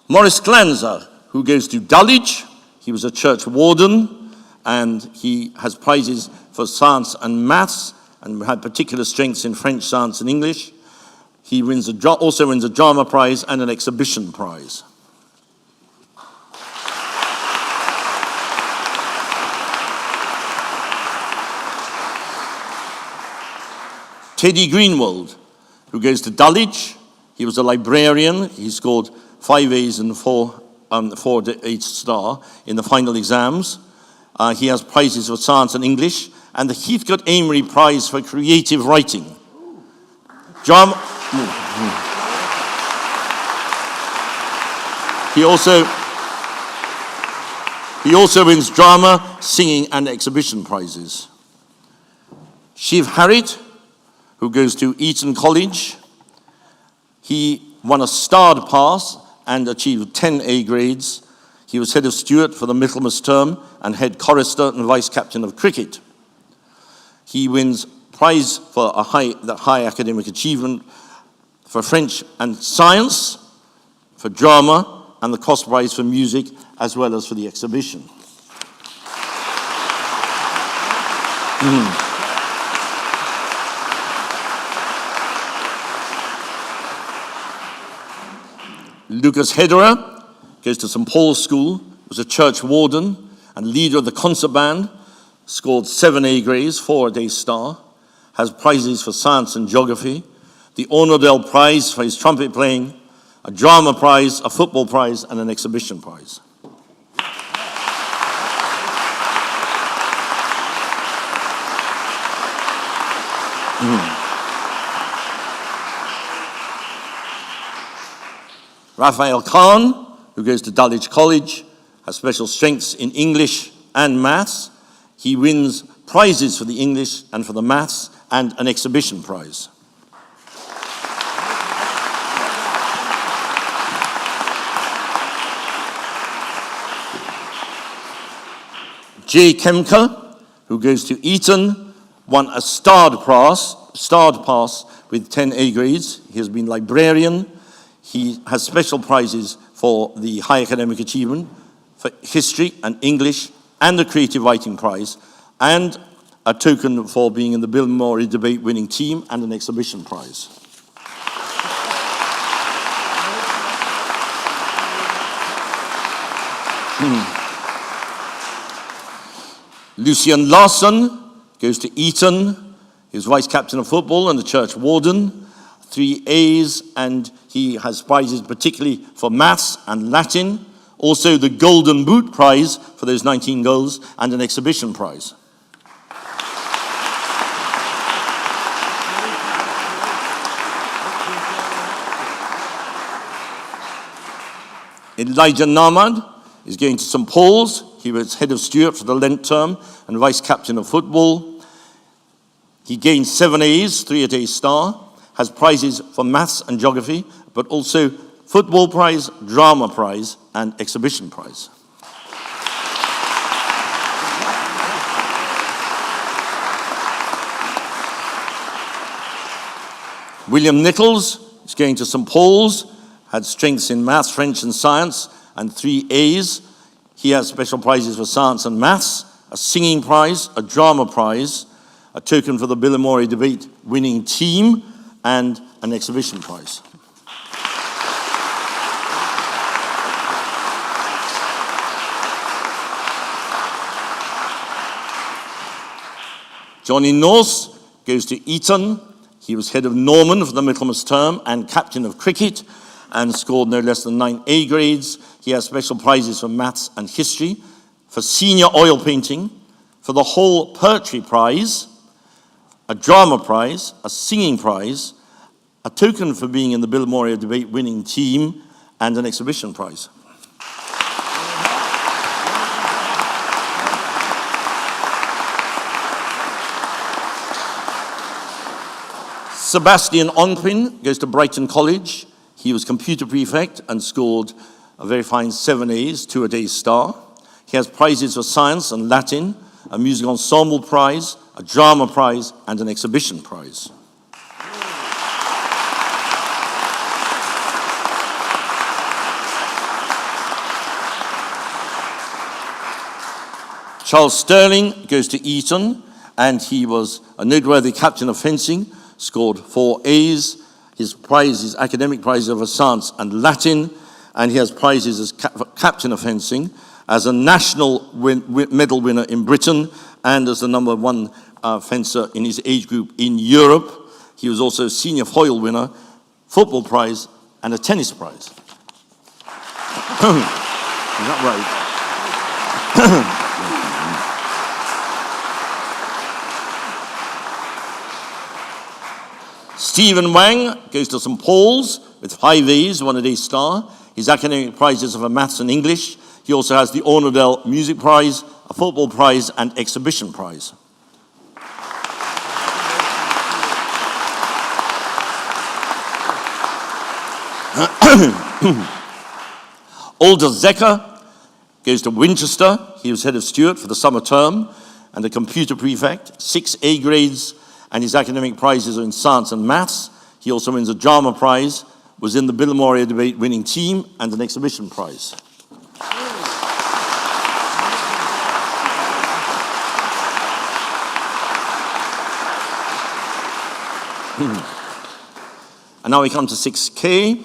Maurice Glanzer, who goes to Dulwich. He was a church warden, and he has prizes for science and maths, and had particular strengths in French, science, and English. He also wins a drama prize and an exhibition prize. Teddy Greenwald, who goes to Dulwich. He was a librarian. He scored 5 A's and 4 H-star in the final exams. He has prizes for science and English, and the Heathcote Amory Prize for creative writing. He also wins drama, singing, and exhibition prizes. Shiv Harrit, who goes to Eton College. He won a starred pass and achieved 10 A grades. He was head of steward for the Michaelmas term and head chorister and vice captain of cricket. He wins prize for the high academic achievement for French and science, for drama, and the Cost Prize for music, as well as for the exhibition. Lucas Hederer goes to St. Paul's School, was a church warden and leader of the concert band, scored 7 A grades, 4 a day star, has prizes for science and geography, the Honorable Prize for his trumpet playing, a drama prize, a football prize, and an exhibition prize. Raphael Khan, who goes to Dulwich College, has special strengths in English and maths. He wins prizes for the English and for the maths, and an exhibition prize. Jay Kemker, who goes to Eton, won a starred pass with 10 A grades. He has been librarian. He has special prizes for the high academic achievement, for history and English, and the creative writing prize, and a token for being in the Bill Murray debate winning team, and an exhibition prize. Lucian Larson goes to Eton. He was vice captain of football and the church warden. 3 A's, and he has prizes particularly for maths and Latin. Also the Golden Boot Prize for those 19 goals, and an exhibition prize. Elijah Nahmad is going to St Paul's. He was head of steward for the Lent term and vice captain of football. He gained 7 A's, 3 at A-star, has prizes for maths and geography, but also football prize, drama prize, and exhibition prize. William Nichols is going to St Paul's, had strengths in maths, French, and science, and 3 A's. He has special prizes for science and maths, a singing prize, a drama prize, a token for the Bilimory debate winning team, and an exhibition prize. Johnny Norse goes to Eton. He was head of Norman for the Michaelmas term and captain of cricket and scored no less than 9 A grades. He has special prizes for maths and history, for senior oil painting, for the whole poetry prize, a drama prize, a singing prize, a token for being in the Bilimory debate winning team, and an exhibition prize. Sebastian Onquin goes to Brighton College. He was computer prefect and scored a very fine 7 A's, 2 at A-star. He has prizes for science and Latin, a music ensemble prize, a drama prize, and an exhibition prize. Charles Sterling goes to Eton, and he was a noteworthy captain of fencing, scored 4 A's. His prize is academic prizes for science and Latin, and he has prizes as captain of fencing, as a national medal winner in Britain, and as the number 1 fencer in his age group in Europe. He was also a senior foil winner, football prize, and a tennis prize. Is that right? Stephen Wang goes to St Paul's with 5 A's, 1 at A-star. His academic prizes are for maths and English. He also has the Ornadell Music Prize, a football prize, and exhibition prize. Aldous Zecker goes to Winchester. He was head of steward for the summer term and a computer prefect, 6 A grades, and his academic prizes are in science and maths. He also wins a drama prize, was in the Bilimory debate winning team, and an exhibition prize. And now we come to 6K.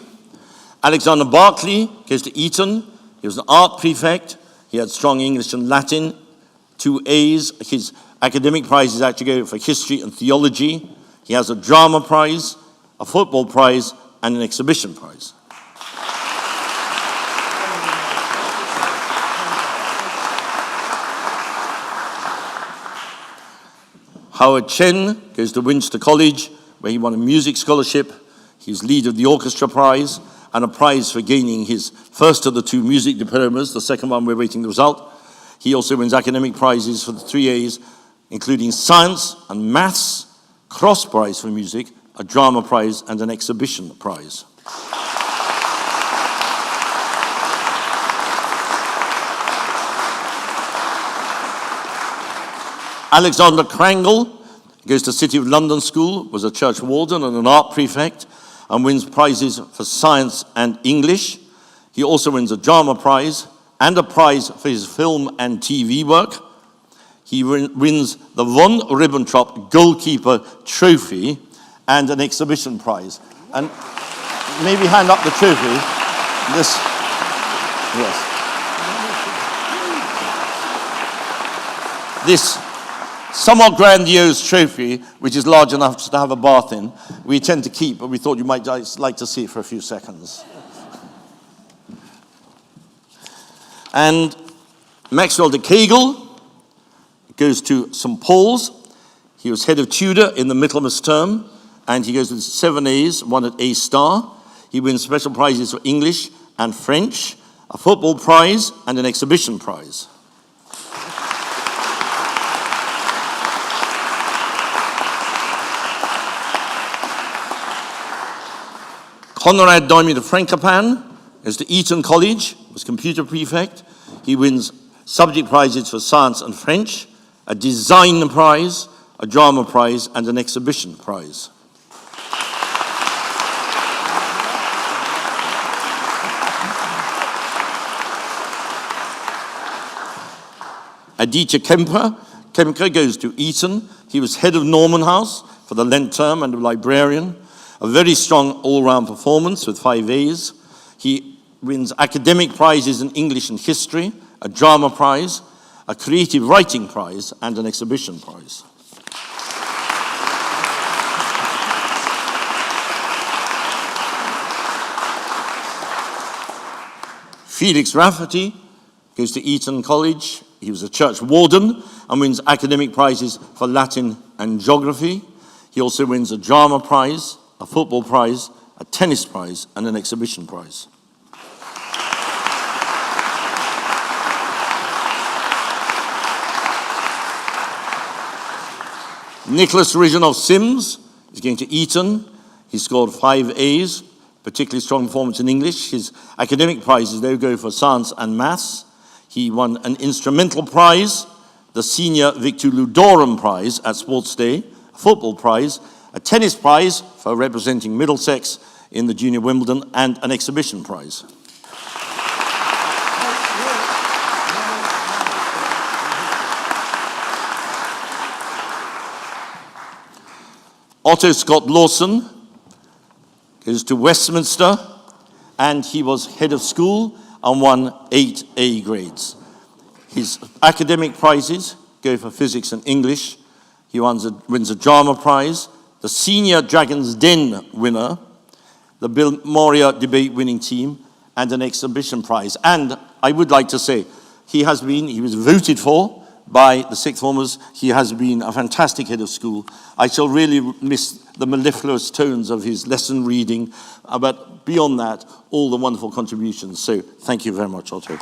Alexander Barclay goes to Eton. He was an art prefect. He had strong English and Latin, 2 A's. His academic prizes actually go for history and theology. He has a drama prize, a football prize, and an exhibition prize. Howard Chen goes to Winchester College, where he won a music scholarship. He was leader of the orchestra prize and a prize for gaining his first of the 2 music diplomas. The second one, we're waiting the result. He also wins academic prizes for the 3 A's, including science and maths, cross prize for music, a drama prize, and an exhibition prize. Alexander Krangle goes to City of London School, was a church warden and an art prefect, and wins prizes for science and English. He also wins a drama prize and a prize for his film and TV work. He wins the Von Ribbentrop Goalkeeper Trophy and an exhibition prize. And maybe hand up the trophy. This, yes. This somewhat grandiose trophy, which is large enough to have a bath in, we tend to keep, but we thought you might like to see it for a few seconds. And Maxwell de Kegel goes to St Paul's. He was head of tutor in the Michaelmas term, and he goes with 7 A's, 1 at A-star. He wins special prizes for English and French, a football prize, and an exhibition prize. Conrad Doimi de Frankopan goes to Eton College, was computer prefect. He wins subject prizes for science and French, a design prize, a drama prize, and an exhibition prize. Aditya Kemker goes to Eton. He was head of Norman House for the Lent term and a librarian. A very strong all-round performance with 5 A's. He wins academic prizes in English and history, a drama prize, a creative writing prize, and an exhibition prize. Felix Rafferty goes to Eton College. He was a church warden and wins academic prizes for Latin and geography. He also wins a drama prize, a football prize, a tennis prize, and an exhibition prize. Nicholas Rizhanov Sims is going to Eton. He scored 5 A's, particularly strong performance in English. His academic prizes, they go for science and maths. He won an instrumental prize, the Senior Victor Ludorum Prize at Sports Day, a football prize, a tennis prize for representing Middlesex in the Junior Wimbledon, and an exhibition prize. Otto Scott Lawson goes to Westminster, and he was head of school and won 8 A grades. His academic prizes go for physics and English. He wins a drama prize, the Senior Dragon's Den winner, the Bill Moria debate winning team, and an exhibition prize. And I would like to say, he was voted for by the sixth formers. He has been a fantastic head of school. I shall really miss the mellifluous tones of his lesson reading, but beyond that, all the wonderful contributions. So thank you very much, Otto.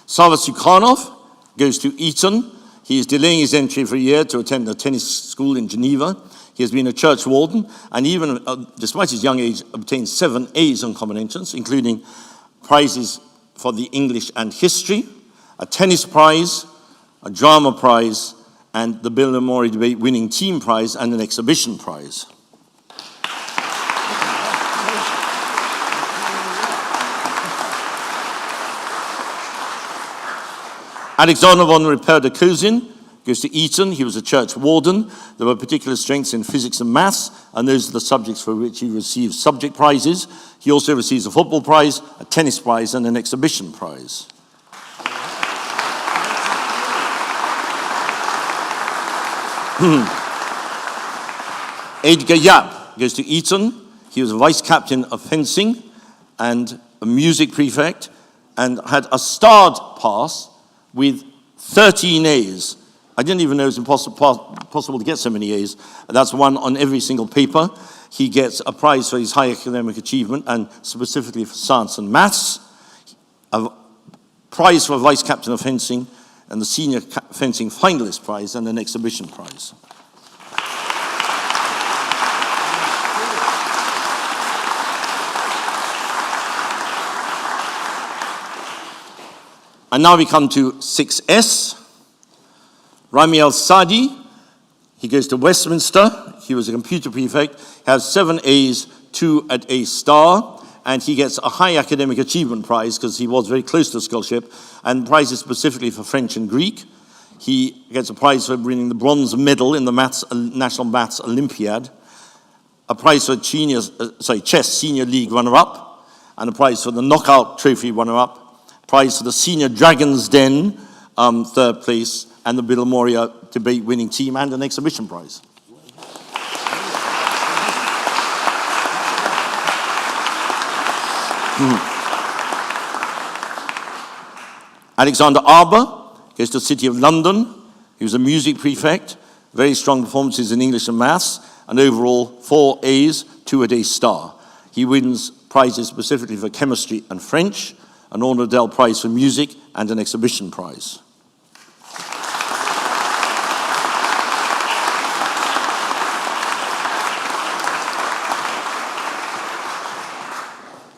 Sava Sukhanov goes to Eton. He is delaying his entry for a year to attend a tennis school in Geneva. He has been a church warden and even, despite his young age, obtained 7 A's on common entrance, including prizes for the English and history, a tennis prize, a drama prize, and the Bill and Maury debate winning team prize and an exhibition prize. Alexander von Ripper-de-Kozin goes to Eton. He was a church warden. There were particular strengths in physics and maths, and those are the subjects for which he received subject prizes. He also receives a football prize, a tennis prize, and an exhibition prize. Edgar Yap goes to Eton. He was a vice captain of fencing and a music prefect, and had a starred pass with 13 A's. I didn't even know it was possible to get so many A's. That's one on every single paper. He gets a prize for his high academic achievement and specifically for science and maths, a prize for vice captain of fencing, and the senior fencing finalist prize, and an exhibition prize. And now we come to 6S. Rami al-Sadi, he goes to Westminster. He was a computer prefect, has 7 A's, 2 at A star, and he gets a high academic achievement prize because he was very close to scholarship, and prizes specifically for French and Greek. He gets a prize for winning the bronze medal in the National Maths Olympiad, a prize for chess senior league runner-up, and a prize for the knockout trophy runner-up, prize for the Senior Dragon's Den, 3rd place, and the Bill Moria debate winning team, and an exhibition prize. Alexander Arbour goes to the City of London. He was a music prefect, very strong performances in English and maths, and overall 4 A's, 2 a day star. He wins prizes specifically for chemistry and French, an Honor Dell Prize for music, and an exhibition prize.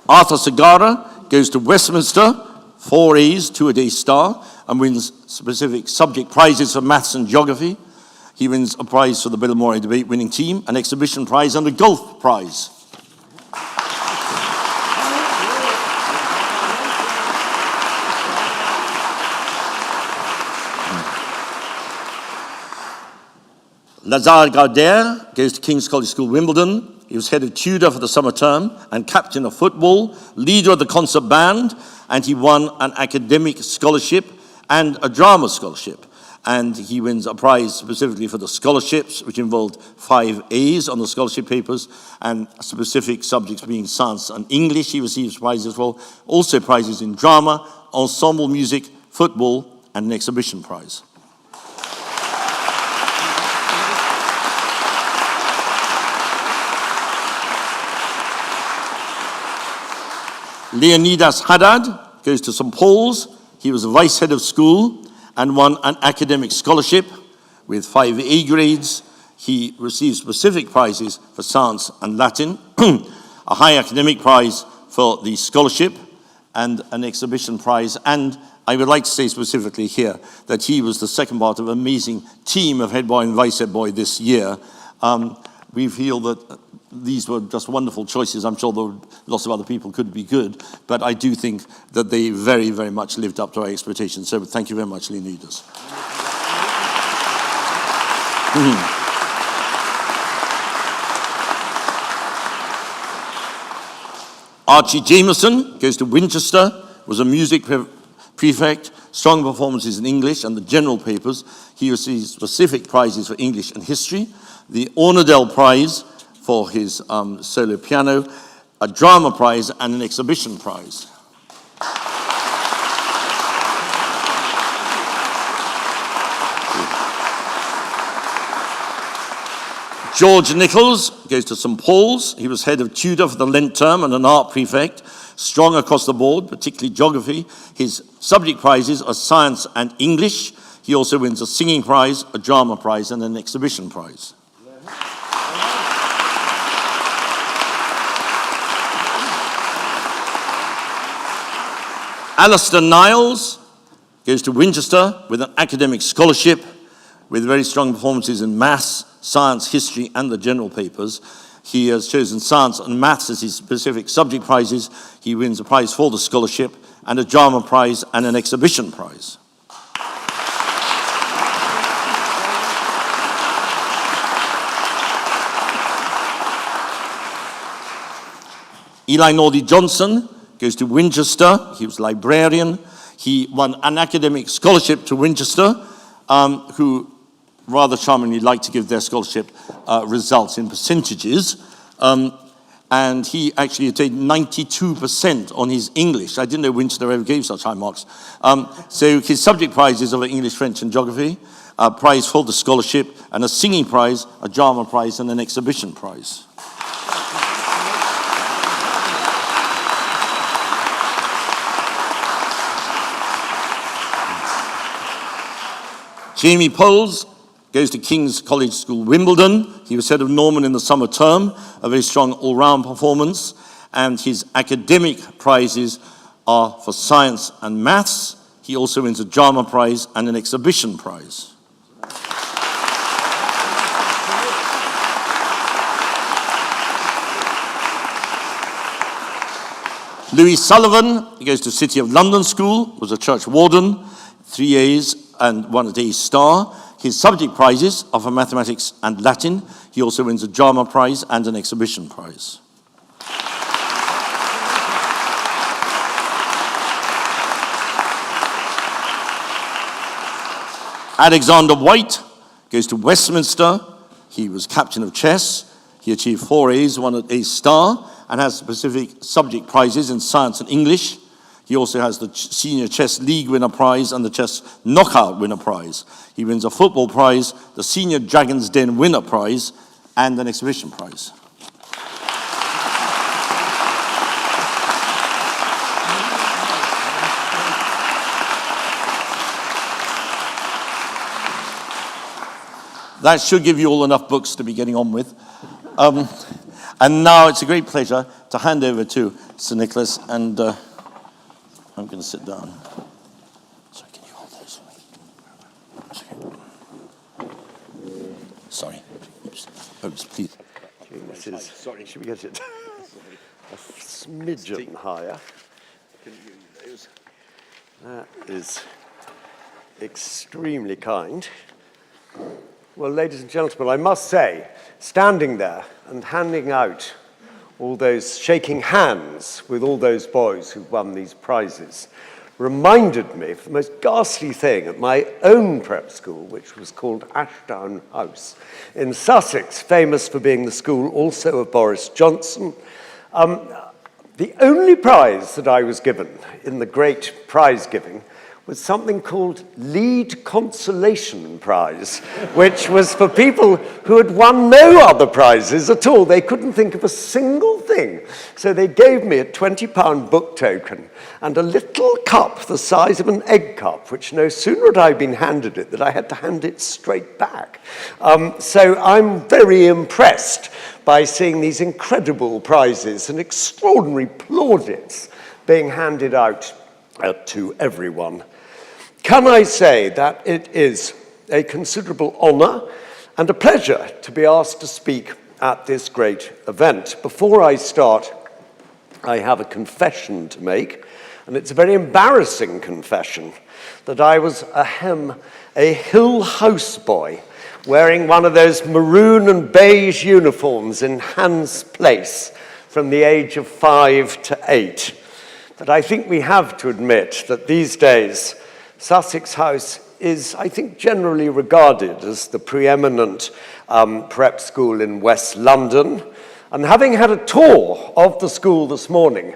Arthur Segara goes to Westminster, 4 A's, 2 a day star, and wins specific subject prizes for maths and geography. He wins a prize for the Bill Murray debate winning team, an exhibition prize, and a golf prize. Lazare Gauder goes to King's College School, Wimbledon. He was head of tutor for the summer term and captain of football, leader of the concert band, and he won an academic scholarship and a drama scholarship. And he wins a prize specifically for the scholarships, which involved 5 A's on the scholarship papers, and specific subjects being science and English. He receives prizes as well. Also prizes in drama, ensemble music, football, and an exhibition prize. Leonidas Haddad goes to St. Paul's. He was vice head of school and won an academic scholarship with 5 A grades. He received specific prizes for science and Latin, a high academic prize for the scholarship, and an exhibition prize. And I would like to say specifically here that he was the second part of an amazing team of head boy and vice head boy this year. We feel that these were just wonderful choices. I'm sure there were lots of other people could be good, but I do think that they very, very much lived up to our expectations. So thank you very much, Leonidas. Archie Jameson goes to Winchester, was a music prefect, strong performances in English and the general papers. He received specific prizes for English and history, the Honor Dell Prize for his solo piano, a drama prize, and an exhibition prize. George Nichols goes to St. Paul's. He was head of tutor for the Lent term and an art prefect, strong across the board, particularly geography. His subject prizes are science and English. He also wins a singing prize, a drama prize, and an exhibition prize. Alistair Niles goes to Winchester with an academic scholarship with very strong performances in maths, science, history, and the general papers. He has chosen science and maths as his specific subject prizes. He wins a prize for the scholarship and a drama prize and an exhibition prize. Eli Nordy Johnson goes to Winchester. He was librarian. He won an academic scholarship to Winchester, who rather charmingly like to give their scholarship results in percentages. And he actually attained 92% on his English. I didn't know Winchester ever gave such high marks. So his subject prizes are English, French, and geography, a prize for the scholarship, and a singing prize, a drama prize, and an exhibition prize. Jamie Poles goes to King's College School, Wimbledon. He was head of Norman in the summer term, a very strong all-round performance. And his academic prizes are for science and maths. He also wins a drama prize and an exhibition prize. Louis Sullivan, he goes to City of London School, was a church warden, 3 A's and 1 A star. His subject prizes are for mathematics and Latin. He also wins a drama prize and an exhibition prize. Alexander White goes to Westminster. He was captain of chess. He achieved 4 A's, 1 A star, and has specific subject prizes in science and English. He also has the Senior Chess League Winner Prize and the Chess Knockout Winner Prize. He wins a football prize, the Senior Dragon's Den Winner Prize, and an exhibition prize. That should give you all enough books to be getting on with. And now it's a great pleasure to hand over to Sir Nicholas, and I'm going to sit down. Sorry, can you hold those? Sorry. Oops, please. This is, sorry, should we get it a smidgen higher? That is extremely kind. Well, ladies and gentlemen, I must say, standing there and handing out all those, shaking hands with all those boys who've won these prizes, reminded me of the most ghastly thing at my own prep school, which was called Ashdown House in Sussex, famous for being the school also of Boris Johnson. The only prize that I was given in the great prize giving was something called Lead Consolation Prize, which was for people who had won no other prizes at all. They couldn't think of a single thing. So they gave me a £20 book token and a little cup the size of an egg cup, which no sooner had I been handed it than I had to hand it straight back. So I'm very impressed by seeing these incredible prizes and extraordinary plaudits being handed out to everyone. Can I say that it is a considerable honour and a pleasure to be asked to speak at this great event. Before I start, I have a confession to make, and it's a very embarrassing confession, that I was a Hill House boy wearing one of those maroon and beige uniforms in Hans Place from the age of 5 to 8. That I think we have to admit that these days Sussex House is, I think, generally regarded as the preeminent prep school in West London. And having had a tour of the school this morning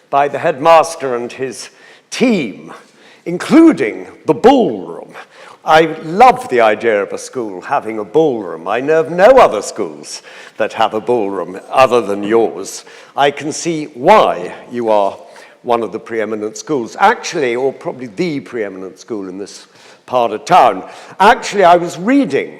by the headmaster and his team, including the ballroom, I love the idea of a school having a ballroom. I know of no other schools that have a ballroom other than yours. I can see why you are one of the preeminent schools, actually, or probably the preeminent school in this part of town. Actually, I was reading,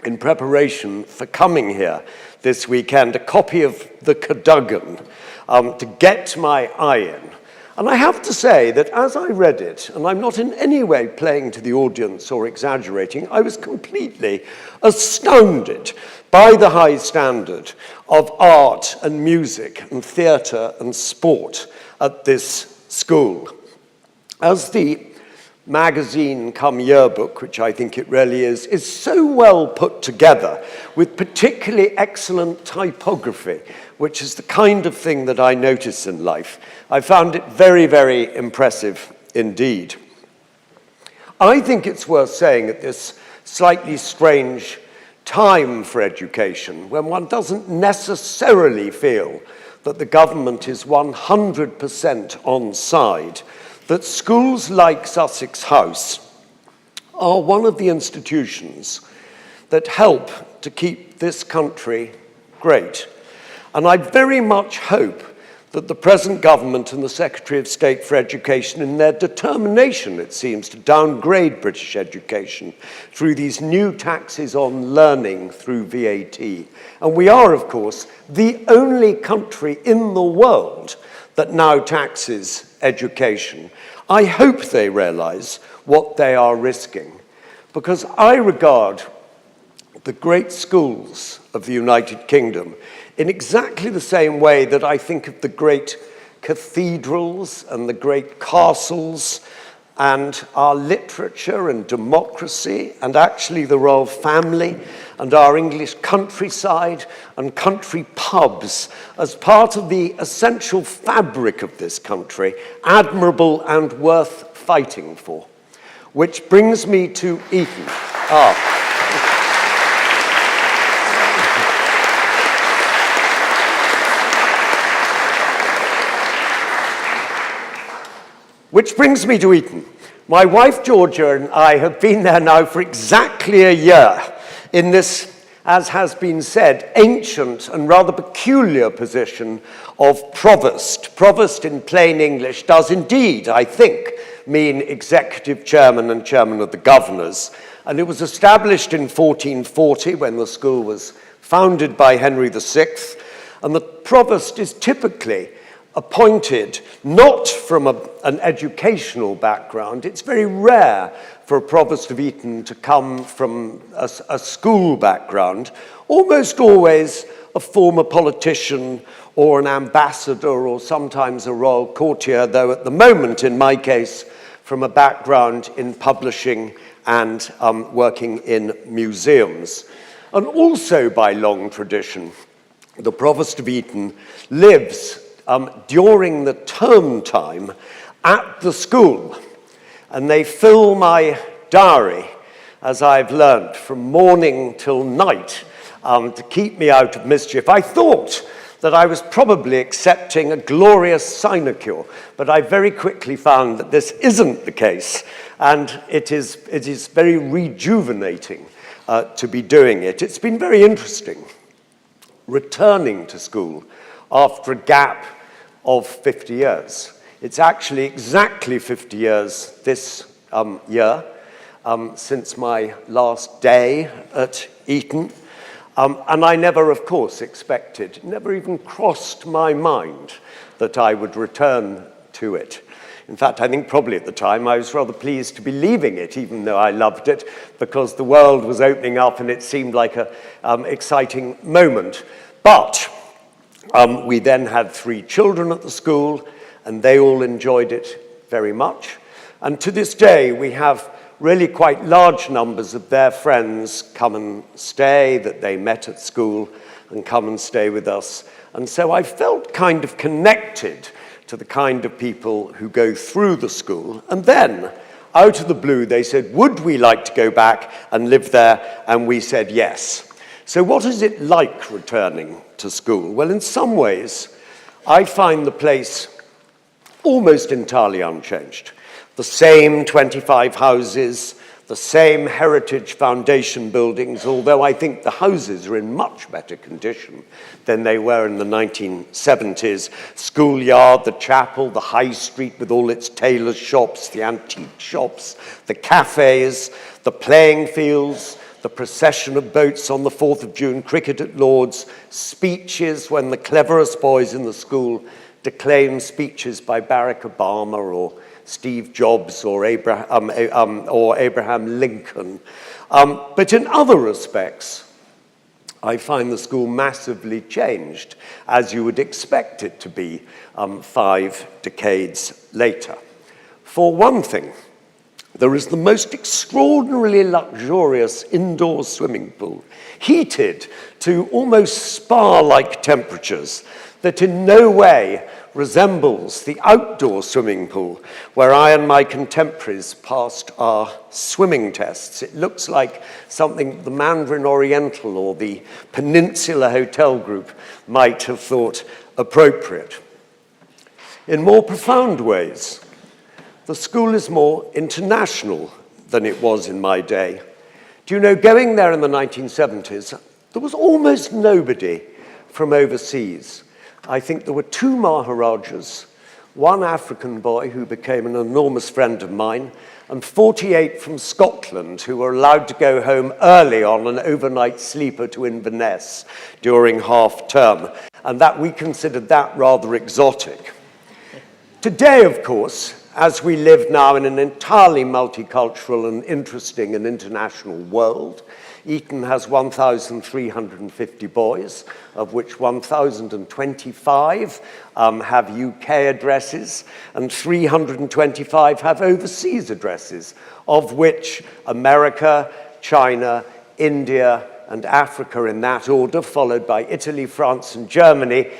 in preparation for coming here this weekend, a copy of the Cadogan to get my eye in. And I have to say that as I read it, and I'm not in any way playing to the audience or exaggerating, I was completely astounded by the high standard of art and music and theatre and sport at this school. As the magazine come yearbook, which I think it really is so well put together with particularly excellent typography, which is the kind of thing that I notice in life. I found it very, very impressive indeed. I think it's worth saying at this slightly strange time for education, when one doesn't necessarily feel that the government is 100% on side, that schools like Sussex House are one of the institutions that help to keep this country great. And I very much hope that the present government and the Secretary of State for Education, in their determination, it seems, to downgrade British education through these new taxes on learning through VAT. And we are, of course, the only country in the world that now taxes education. I hope they realise what they are risking, because I regard the great schools of the United Kingdom in exactly the same way that I think of the great cathedrals and the great castles and our literature and democracy and actually the royal family and our English countryside and country pubs as part of the essential fabric of this country, admirable and worth fighting for. Which brings me to Eton. Which brings me to Eton. My wife Georgia and I have been there now for exactly a year in this, as has been said, ancient and rather peculiar position of provost. Provost in plain English does indeed, I think, mean executive chairman and chairman of the governors. And it was established in 1440 when the school was founded by Henry VI. And the provost is typically appointed not from an educational background. It's very rare for a provost of Eton to come from a school background, almost always a former politician or an ambassador or sometimes a royal courtier, though at the moment, in my case, from a background in publishing and working in museums. And also by long tradition, the Provost of Eton lives during the term time at the school, and they fill my diary, as I've learnt, from morning till night to keep me out of mischief. I thought that I was probably accepting a glorious sinecure, but I very quickly found that this isn't the case, and it is very rejuvenating to be doing it. It's been very interesting returning to school after a gap of 50 years. It's actually exactly 50 years this year since my last day at Eton. And I never, of course, expected, never even crossed my mind that I would return to it. In fact, I think probably at the time I was rather pleased to be leaving it, even though I loved it, because the world was opening up and it seemed like an exciting moment. But we then had 3 children at the school, and they all enjoyed it very much. And to this day, we have really quite large numbers of their friends come and stay, that they met at school, and come and stay with us. And so I felt kind of connected to the kind of people who go through the school. And then, out of the blue, they said, would we like to go back and live there? And we said yes. So what is it like returning to school? Well, in some ways, I find the place almost entirely unchanged. The same 25 houses, the same heritage foundation buildings, although I think the houses are in much better condition than they were in the 1970s. Schoolyard, the chapel, the high street with all its tailors' shops, the antique shops, the cafes, the playing fields, the procession of boats on the 4th of June, cricket at Lord's, speeches when the cleverest boys in the school declaim speeches by Barack Obama or Steve Jobs or Abraham Lincoln. But in other respects, I find the school massively changed, as you would expect it to be 5 decades later. For one thing, there is the most extraordinarily luxurious indoor swimming pool, heated to almost spa-like temperatures that in no way resembles the outdoor swimming pool where I and my contemporaries passed our swimming tests. It looks like something the Mandarin Oriental or the Peninsula Hotel Group might have thought appropriate. In more profound ways, the school is more international than it was in my day. Do you know, going there in the 1970s, there was almost nobody from overseas. I think there were 2 Maharajas, 1 African boy who became an enormous friend of mine, and 48 from Scotland who were allowed to go home early on an overnight sleeper to Inverness during half term, and that we considered that rather exotic. Today, of course, as we live now in an entirely multicultural and interesting and international world, Eton has 1,350 boys, of which 1,025 have UK addresses and 325 have overseas addresses, of which America, China, India, and Africa in that order, followed by Italy, France, and Germany,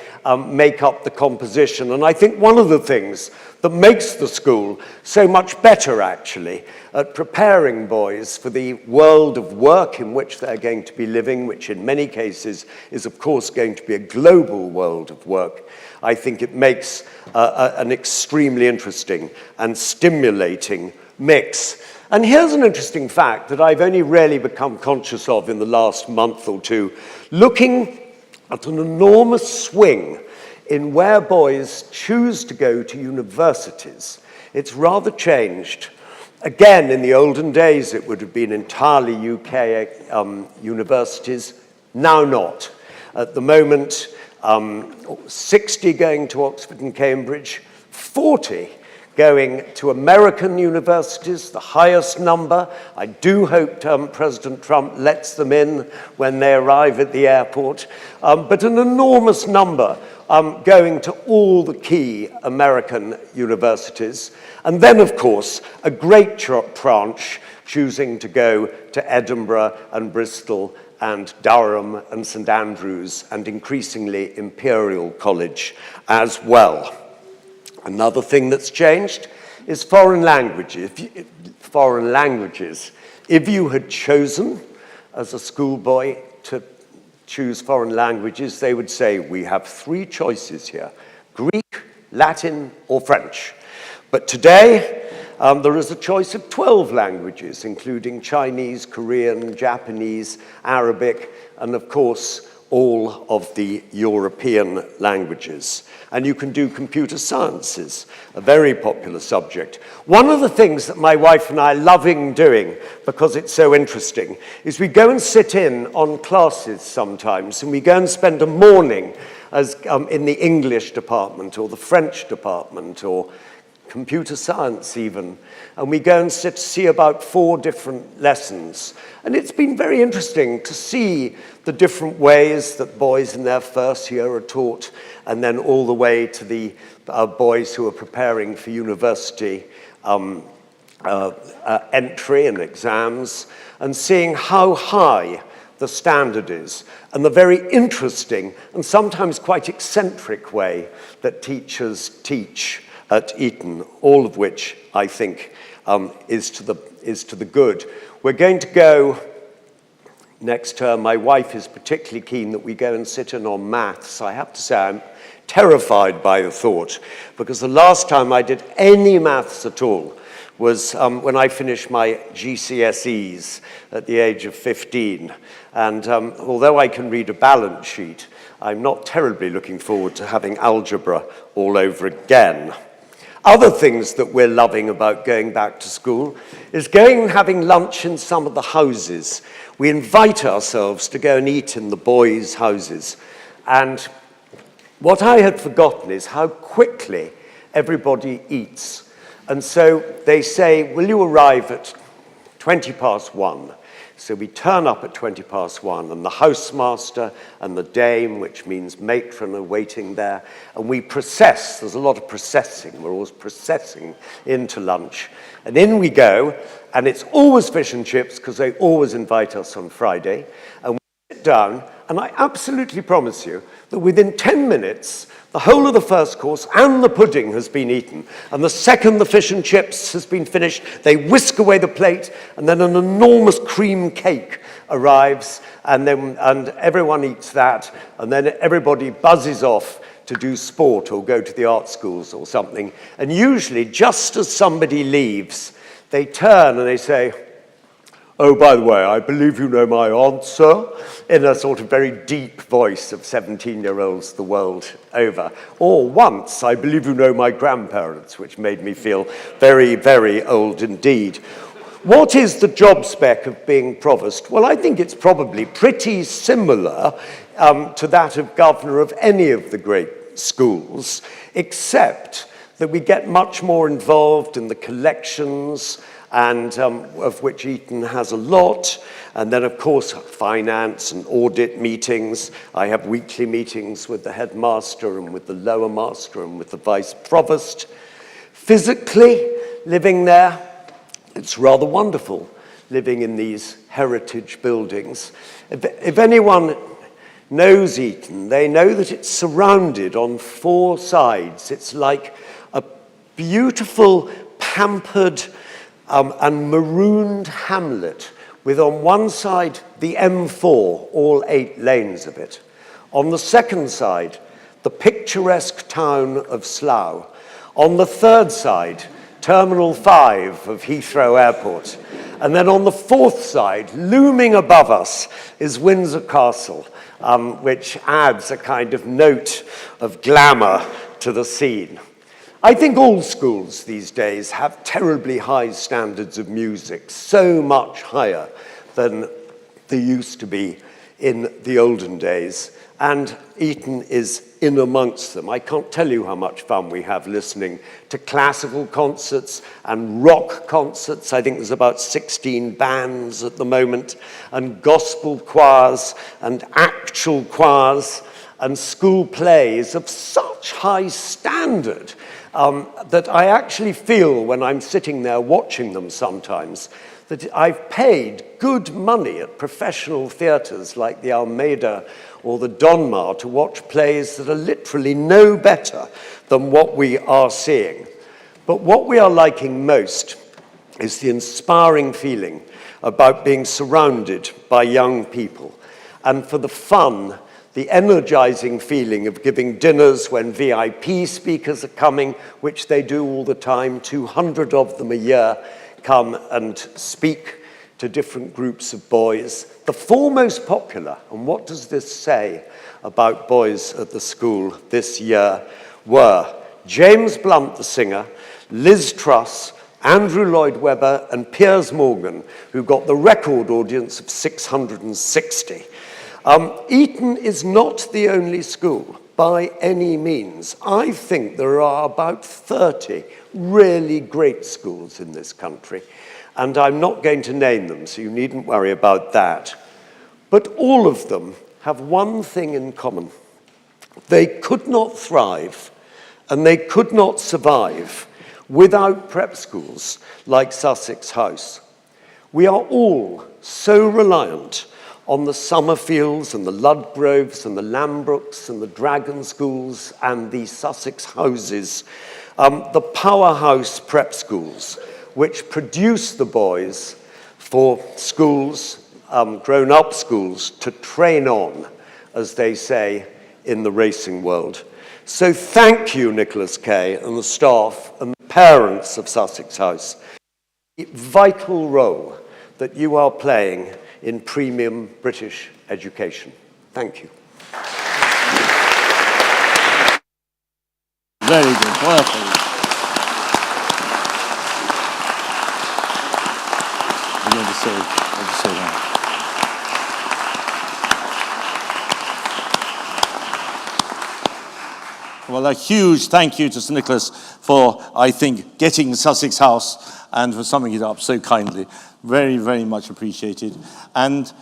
make up the composition. And I think one of the things that makes the school so much better, actually, at preparing boys for the world of work in which they're going to be living, which in many cases is, of course, going to be a global world of work, I think it makes an extremely interesting and stimulating mix. And here's an interesting fact that I've only really become conscious of in the last month or two, looking at an enormous swing in where boys choose to go to universities. It's rather changed. Again, in the olden days, it would have been entirely UK universities, now not. At the moment, 60 going to Oxford and Cambridge, 40 going to American universities, the highest number. I do hope President Trump lets them in when they arrive at the airport. But an enormous number going to all the key American universities. And then, of course, a great tranche choosing to go to Edinburgh and Bristol and Durham and St Andrews and increasingly Imperial College as well. Another thing that's changed is foreign languages. If you had chosen as a schoolboy to choose foreign languages, they would say, we have 3 choices here: Greek, Latin, or French. But today, there is a choice of 12 languages, including Chinese, Korean, Japanese, Arabic, and of course, all of the European languages. And you can do computer sciences, a very popular subject. One of the things that my wife and I are loving doing, because it's so interesting, is we go and sit in on classes sometimes, and we go and spend a morning as in the English department, or the French department, or computer science even, and we go and see about 4 different lessons. And it's been very interesting to see the different ways that boys in their first year are taught, and then all the way to the boys who are preparing for university entry and exams, and seeing how high the standard is, and the very interesting and sometimes quite eccentric way that teachers teach at Eton, all of which I think is to the good. We're going to go next term. My wife is particularly keen that we go and sit in on maths. I have to say I'm terrified by the thought, because the last time I did any maths at all was when I finished my GCSEs at the age of 15. And although I can read a balance sheet, I'm not terribly looking forward to having algebra all over again. Other things that we're loving about going back to school is going and having lunch in some of the houses. We invite ourselves to go and eat in the boys' houses. And what I had forgotten is how quickly everybody eats. And so they say, will you arrive at 1:20? So we turn up at 1:20, and the housemaster and the dame, which means matron, are waiting there. And we process. There's a lot of processing. We're always processing into lunch. And in we go, and it's always fish and chips, because they always invite us on Friday. And we sit down, and I absolutely promise you that within 10 minutes, the whole of the first course and the pudding has been eaten. And the second the fish and chips has been finished, they whisk away the plate, and then an enormous cream cake arrives, and everyone eats that, and then everybody buzzes off to do sport or go to the art schools or something. And usually, just as somebody leaves, they turn and they say, "Oh, by the way, I believe you know my answer," in a sort of very deep voice of 17-year-olds the world over. Or once, "I believe you know my grandparents," which made me feel very, very old indeed. What is the job spec of being provost? Well, I think it's probably pretty similar to that of governor of any of the great schools, except that we get much more involved in the collections, and of which Eton has a lot. And then, of course, finance and audit meetings. I have weekly meetings with the headmaster and with the lower master and with the vice provost. Physically, living there, it's rather wonderful. living in these heritage buildings. If anyone knows Eton, they know that it's surrounded on 4 sides. It's like a beautiful, pampered and marooned hamlet with on one side the M4, all 8 lanes of it. On the second side, the picturesque town of Slough. On the third side, Terminal 5 of Heathrow Airport. And then on the fourth side, looming above us, is Windsor Castle, which adds a kind of note of glamour to the scene. I think all schools these days have terribly high standards of music, so much higher than they used to be in the olden days. And Eton is in amongst them. I can't tell you how much fun we have listening to classical concerts and rock concerts. I think there's about 16 bands at the moment, and gospel choirs and actual choirs and school plays of such high standard that I actually feel when I'm sitting there watching them sometimes that I've paid good money at professional theatres like the Almeida or the Donmar to watch plays that are literally no better than what we are seeing. But what we are liking most is the inspiring feeling about being surrounded by young people, and for the fun, the energizing feeling of giving dinners when VIP speakers are coming, which they do all the time, 200 of them a year come and speak to different groups of boys. The 4 most popular, and what does this say about boys at the school this year, were James Blunt, the singer, Liz Truss, Andrew Lloyd Webber, and Piers Morgan, who got the record audience of 660. Eton is not the only school by any means. I think there are about 30 really great schools in this country, and I'm not going to name them, so you needn't worry about that. But all of them have one thing in common. They could not thrive and they could not survive without prep schools like Sussex House. We are all so reliant on the Summerfields and the Ludgroves and the Lambrooks and the Dragon Schools and the Sussex Houses, the powerhouse prep schools, which produce the boys for schools, grown-up schools, to train on, as they say in the racing world. So thank you, Nicholas Kay, and the staff and the parents of Sussex House, the vital role that you are playing in premium British education. Thank you. Very good. Wonderful. I'm going to say that. Well, a huge thank you to Sir Nicholas for, I think, getting Sussex House and for summing it up so kindly. Very, very much appreciated. And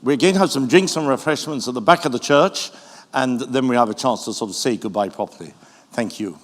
we're going to have some drinks and refreshments at the back of the church, and then we have a chance to sort of say goodbye properly. Thank you.